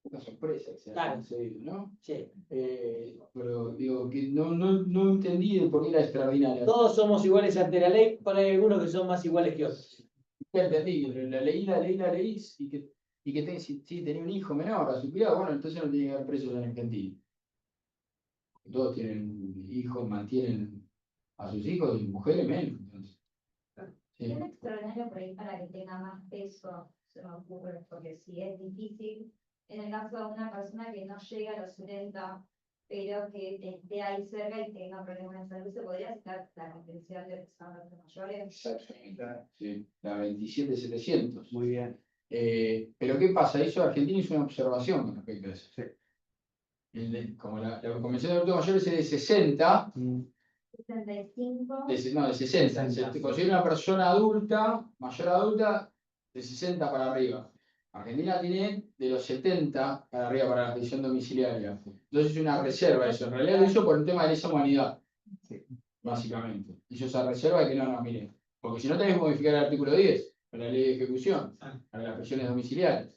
poca sorpresa que se ha Claro. conseguido, ¿no? Sí. Pero digo que no entendí el por qué era extraordinaria. Todos somos iguales ante la ley, pero hay algunos que son más iguales que otros. Ya entendí, pero la leí, sí, tenía un hijo menor a su cuidado, bueno, entonces no tiene que haber presos en Argentina. Todos tienen hijos, mantienen a sus hijos y mujeres menos, entonces. Sí. Es extraordinario por ahí para que tenga más peso, se me ocurre, porque si es difícil, en el caso de una persona que no llega a los 70, pero que esté ahí cerca y tenga problemas de salud, se podría sacar la contención de personas mayores. Exactamente, sí, la 27700. Muy bien. Pero ¿qué pasa? Argentina hizo una observación con respecto a eso. Sí. Como la Convención de Adultos Mayores es de 60, 65. de 60. 60, Se considera una persona adulta, mayor adulta, de 60 para arriba. Argentina tiene de los 70 para arriba para la prisión domiciliaria. Entonces es una reserva eso. En realidad lo hizo por el tema de lesa humanidad, básicamente. Hizo esa reserva de que no, miren. Porque si no tenés que modificar el artículo 10, para la ley de ejecución, para las prisiones domiciliarias.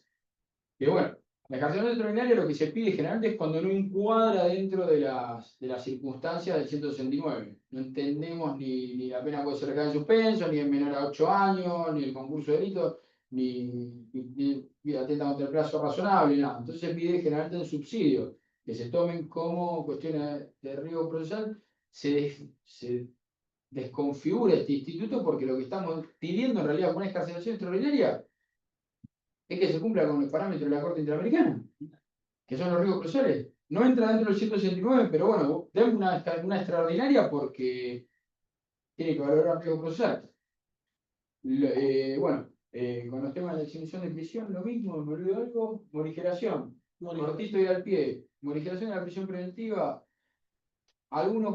Que bueno, la carcelación extraordinaria lo que se pide generalmente es cuando no encuadra dentro de las circunstancias del 169. No entendemos ni la pena puede ser dejada en suspenso, ni en menor a 8 años, ni el concurso de delito, ni atenta contra el plazo razonable, nada. Entonces se pide generalmente un subsidio, que se tomen como cuestiones de riesgo procesal, se desconfigura este instituto porque lo que estamos pidiendo en realidad con una excarcelación extraordinaria es que se cumpla con los parámetros de la Corte Interamericana, que son los riesgos procesales. No entra dentro del 169, pero bueno, denme una extraordinaria porque tiene que valorar riesgos procesales. Bueno, con los temas de la exhibición de prisión, lo mismo, me olvido algo, morigeración. Cortito y al pie. Morigeración de la prisión preventiva.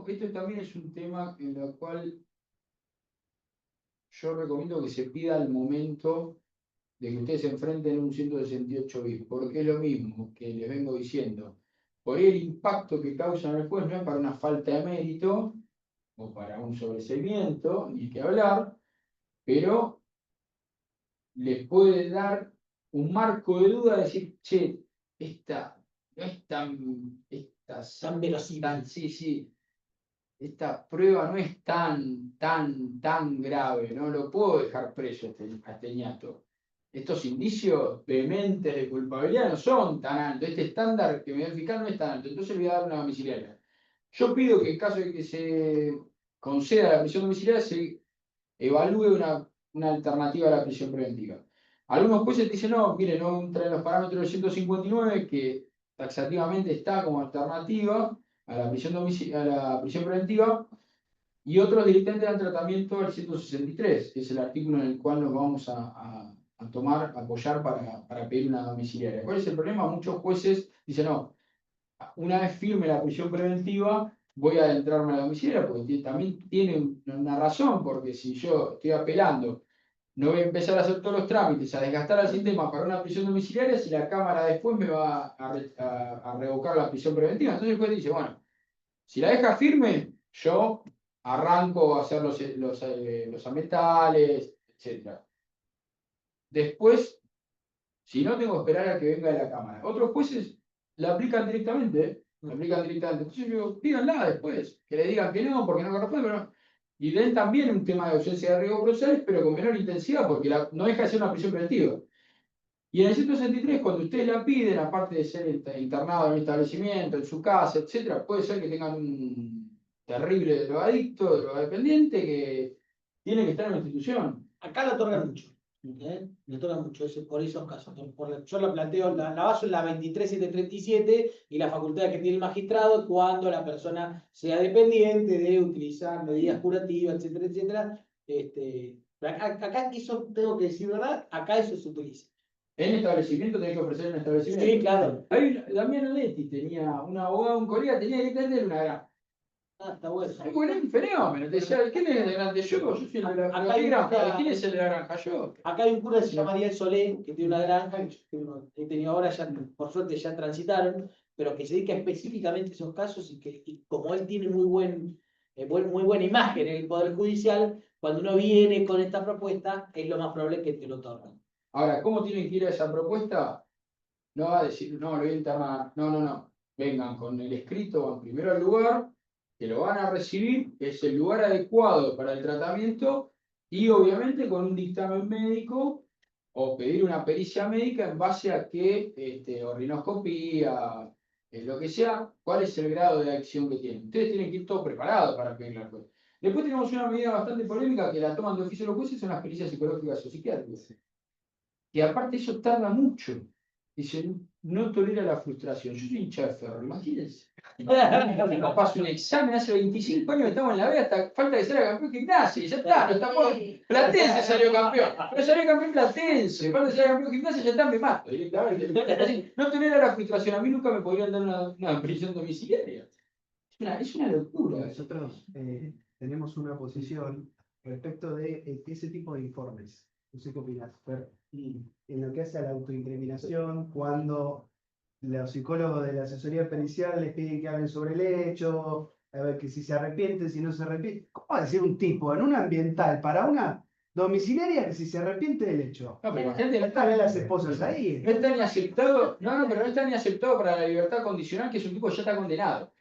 Esto también es un tema en el cual yo recomiendo que se pida al momento de que ustedes se enfrenten a un 168 bis, porque es lo mismo que les vengo diciendo. Por ahí el impacto que causa en el juez no es para una falta de mérito o para un sobreseimiento, ni que hablar, pero les puede dar un marco de duda de decir, che, esta no es Tan verosímil. sí, esta prueba no es tan grave, no lo puedo dejar preso a este ñato. Estos indicios vehementes de culpabilidad no son tan altos, este estándar que me da el fiscal no es tan alto, entonces le voy a dar una domiciliaria. Yo pido que en caso de que se conceda la prisión domiciliaria se evalúe una alternativa a la prisión preventiva. Algunos jueces dicen, no, mire, no entra en los parámetros del 159, que taxativamente está como alternativa a la prisión preventiva, y otros directamente dan tratamiento al 163, que es el artículo en el cual nos vamos a apoyar para pedir una domiciliaria. ¿Cuál es el problema? Muchos jueces dicen, no, una vez firme la prisión preventiva, voy a adentrarme a la domiciliaria, porque también tiene una razón, porque si yo estoy apelando, no voy a empezar a hacer todos los trámites, a desgastar al sistema para una prisión domiciliaria, si la Cámara después me va a revocar la prisión preventiva. Entonces el juez dice, bueno, si la deja firme, yo arranco a hacer los ambientales, etc. Después, si no, tengo que esperar a que venga de la Cámara. Otros jueces la aplican directamente, ¿eh? La aplican directamente. Entonces yo digo, pídanla después, que le digan que no, porque no corresponde, pero no. Y den también un tema de ausencia de riesgos procesales, pero con menor intensidad, porque no deja de ser una prisión preventiva. Y en el 163, cuando ustedes la piden, aparte de ser internado en un establecimiento, en su casa, etc., puede ser que tengan un terrible drogadicto, drogadependiente, que tiene que estar en una institución. Acá lo otorgan mucho. Le otorgan mucho por esos casos. Yo lo planteo, la baso en la 23737 y la facultad que tiene el magistrado cuando la persona sea dependiente de utilizar medidas curativas, etcétera, etcétera. Acá eso tengo que decir verdad, acá eso se utiliza. En establecimiento tenés que ofrecer en establecimiento. Sí, claro. Damiano Letti tenía un abogado, un colega, tenía directamente una granja. Ah, está bueno. Es un fenómeno. Te decía, ¿quién es el de grande? Yo soy el de la Acá hay granja. una- ¿Quién es el de la granja? Yo. Acá hay un cura que se llama Ariel Solé, que tiene una granja, que yo he tenido ahora, ya, por suerte ya transitaron, pero que se dedica específicamente a esos casos y como él tiene muy buena imagen en el Poder Judicial, cuando uno viene con esta propuesta, es lo más probable que te lo otorguen. Ahora, ¿cómo tienen que ir a esa propuesta? No va a decir, no, lo voy a internar. No. Vengan con el escrito, van primero al lugar, que lo van a recibir, que es el lugar adecuado para el tratamiento, y obviamente con un dictamen médico o pedir una pericia médica en base a qué, o rinoscopía, lo que sea, cuál es el grado de acción que tienen. Ustedes tienen que ir todo preparado para pedirle al juez. Después tenemos una medida bastante polémica que la toman de oficio los jueces, son las pericias psicológicas o psiquiátricas. Que aparte eso tarda mucho. Dice, no tolera la frustración. Yo soy hincha de Ferro, imagínense. Nos pasa un examen hace 25 años, estamos en la B, hasta falta que salga campeón gimnasia, y ya está, no estamos. Platense salió campeón, pero salió campeón Platense, falta que salga campeón gimnasia, ya está, me mato directamente. No tolera la frustración, a mí nunca me podrían dar una prisión domiciliaria. Es una locura. Nosotros tenemos una posición respecto de ese tipo de informes. No sé qué opinas, Fer. En lo que hace a la autoincriminación, cuando los psicólogos de la asesoría pericial les piden que hablen sobre el hecho, a ver que si se arrepiente, si no se arrepiente. ¿Cómo va a decir un tipo en una ambiental para una domiciliaria que si se arrepiente del hecho? No, pero imagínate, No están las esposas ahí. no está ni aceptado, pero no está ni aceptado para la libertad condicional, que es un tipo que ya está condenado.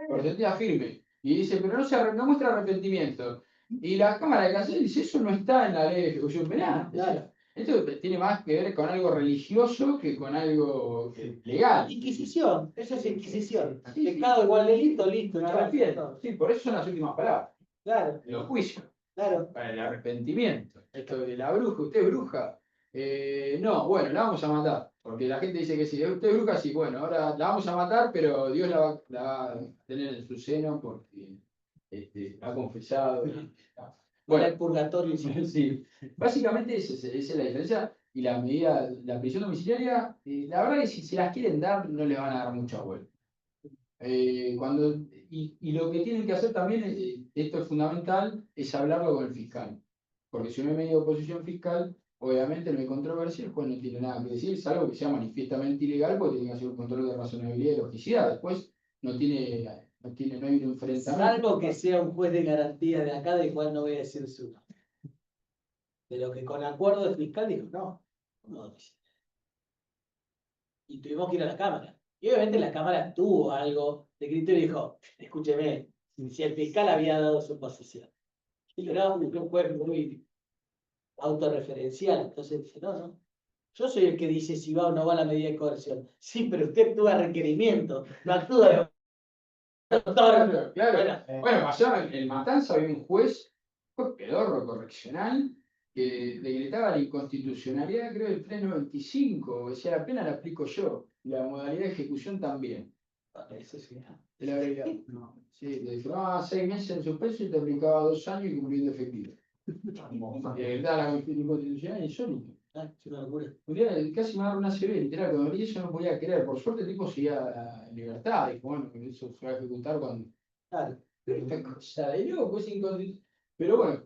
Por sentencia firme. Y dice, pero no muestra arrepentimiento. Y la Cámara de Casación dice, eso no está en la ley de ejecución penal. Claro. Esto tiene más que ver con algo religioso que con algo legal. Inquisición, eso es Inquisición. Sí, sí. Pecado igual delito, listo. Me chao. arrepiento. Sí, por eso son las últimas palabras Claro, de los juicios. claro. Para el arrepentimiento. Esto de la bruja, ¿usted es bruja? No, bueno, la vamos a matar. Porque la gente dice que sí, usted es bruja, sí, bueno, ahora la vamos a matar, pero Dios la va a tener en su seno porque ha confesado. Bueno, Bueno, el purgatorio. sí. Básicamente esa es la diferencia. Y la medida, la prisión domiciliaria, la verdad que si se las quieren dar, no le van a dar mucha vuelta. Y lo que tienen que hacer también, esto es fundamental, es hablarlo con el fiscal. Porque si no hay medio de oposición fiscal, obviamente no hay controversia, el juez no tiene nada que decir, salvo que sea manifiestamente ilegal, porque tiene que hacer un control de razonabilidad y logicidad. Después no hay un enfrentamiento. Salvo que sea un juez de garantía de acá, del cual no voy a decir su nombre. De lo que con acuerdo del fiscal dijo, no. Y tuvimos que ir a la Cámara. Y obviamente la Cámara tuvo algo de criterio y dijo, escúcheme, si el fiscal había dado su posición. Y lo era un juez muy autorreferencial. Entonces dice, no. Yo soy el que dice si va o no va la medida de coerción. Sí, pero usted actúa a requerimiento, no actúa de doctor. Claro. Bueno, pasó en el Matanza, había un juez pedorro correccional que decretaba la inconstitucionalidad, creo, del 395. Decía, la pena la aplico yo, y la modalidad de ejecución también. Eso sí. De la brevedad. No. Sí, te declaraba 6 meses en suspenso y te aplicaba 2 años y cumpliendo efectivo. Decretaba la inconstitucionalidad insólito. Es una locura. Un día casi me agarró una CB, literal, cuando leí eso no podía creer. Por suerte el tipo seguía en libertad. Y bueno, eso se va a ejecutar cuando. Claro. Esta cosa de loco, es inconstitucional. Pero bueno,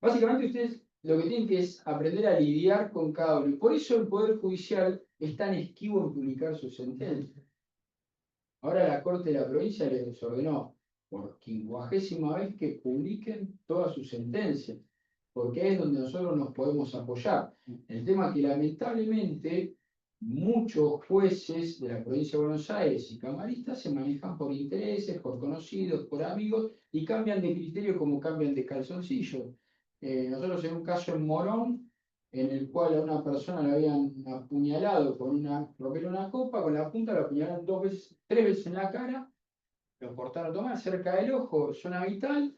básicamente ustedes lo que tienen que es aprender a lidiar con cada uno. Y por eso el Poder Judicial es tan esquivo en publicar sus sentencias. Ahora la Corte de la Provincia les ordenó por 50ª vez que publiquen todas sus sentencias, porque es donde nosotros nos podemos apoyar. El tema es que lamentablemente muchos jueces de la provincia de Buenos Aires y camaristas se manejan por intereses, por conocidos, por amigos, y cambian de criterio como cambian de calzoncillo. Nosotros en un caso en Morón, en el cual a una persona le habían apuñalado con una copa, con la punta lo apuñalaron 3 veces en la cara, lo cortaron tomar cerca del ojo, zona vital.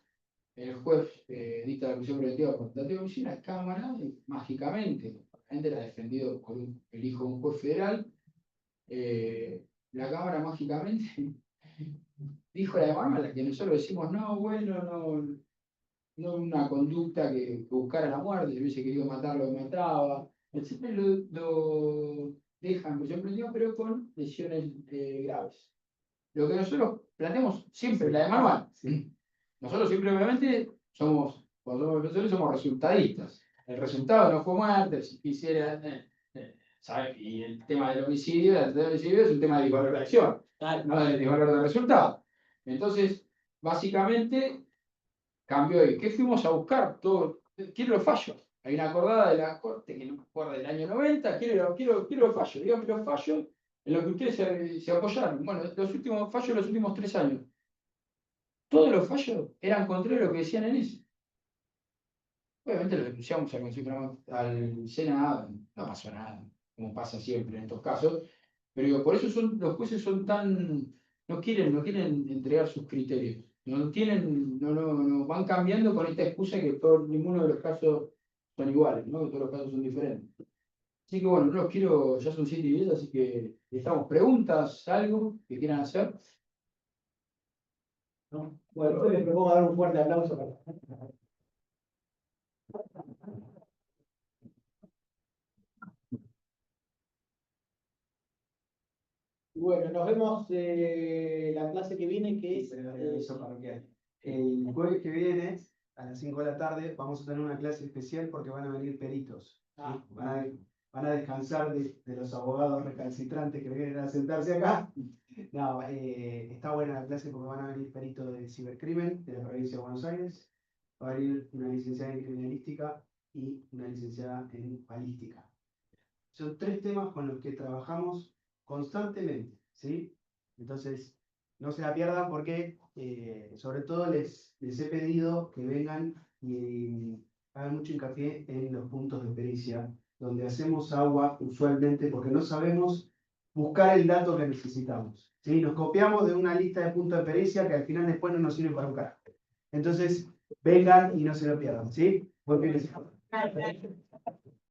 El juez dicta la prisión preventiva por tentativa de homicidio, la Cámara, mágicamente, obviamente era defendido por el hijo de un juez federal, la Cámara mágicamente dijo la de Marmala, que nosotros decimos, no una conducta que buscara la muerte, si hubiese querido matar lo mataba, Siempre lo dejan prisión preventiva, pero con lesiones graves. Lo que nosotros planteamos siempre, la de manual, nosotros siempre obviamente somos, cuando somos profesores, somos resultadistas. El resultado no fue muerte, si quisiera, ¿sabe? Y el tema del homicidio, es un tema de disvalor de acción, no de disvalor de resultado. Entonces, básicamente, cambió y ¿qué fuimos a buscar? Todo, quiero los fallos. Hay una acordada de la Corte que no me acuerdo del año 90, quiero los fallos, dígame los fallos en los que ustedes se apoyaron. Bueno, los últimos fallos, los últimos 3 años. Todos los fallos eran contrarios a lo que decían en ese. Obviamente lo denunciamos al Senado, no pasó nada, como pasa siempre en estos casos. Pero digo, por eso los jueces son tan, no quieren entregar sus criterios. No van cambiando con esta excusa que ninguno de los casos son iguales, ¿no? Que todos los casos son diferentes. Así que bueno, no los quiero, ya son 7:10, así que estamos. ¿Preguntas, algo que quieran hacer? ¿No? Bueno, después les propongo dar un fuerte aplauso para. Bueno, nos vemos la clase que viene, que es. Aviso parroquial. El jueves que viene, a las 5 de la tarde, vamos a tener una clase especial porque van a venir peritos. ¿sí? Ah, Van a descansar de los abogados recalcitrantes que vienen a sentarse acá. No, está buena la clase porque van a venir peritos de cibercrimen de la provincia de Buenos Aires. Va a venir una licenciada en criminalística y una licenciada en balística. Son 3 temas con los que trabajamos constantemente, ¿sí? Entonces, no se la pierdan porque, sobre todo, les he pedido que vengan y hagan mucho hincapié en los puntos de pericia, donde hacemos agua usualmente porque no sabemos buscar el dato que necesitamos, ¿sí? Nos copiamos de una lista de puntos de pericia que al final después no nos sirve para un carajo. Entonces, vengan y no se lo pierdan, ¿sí? Buen fin de semana.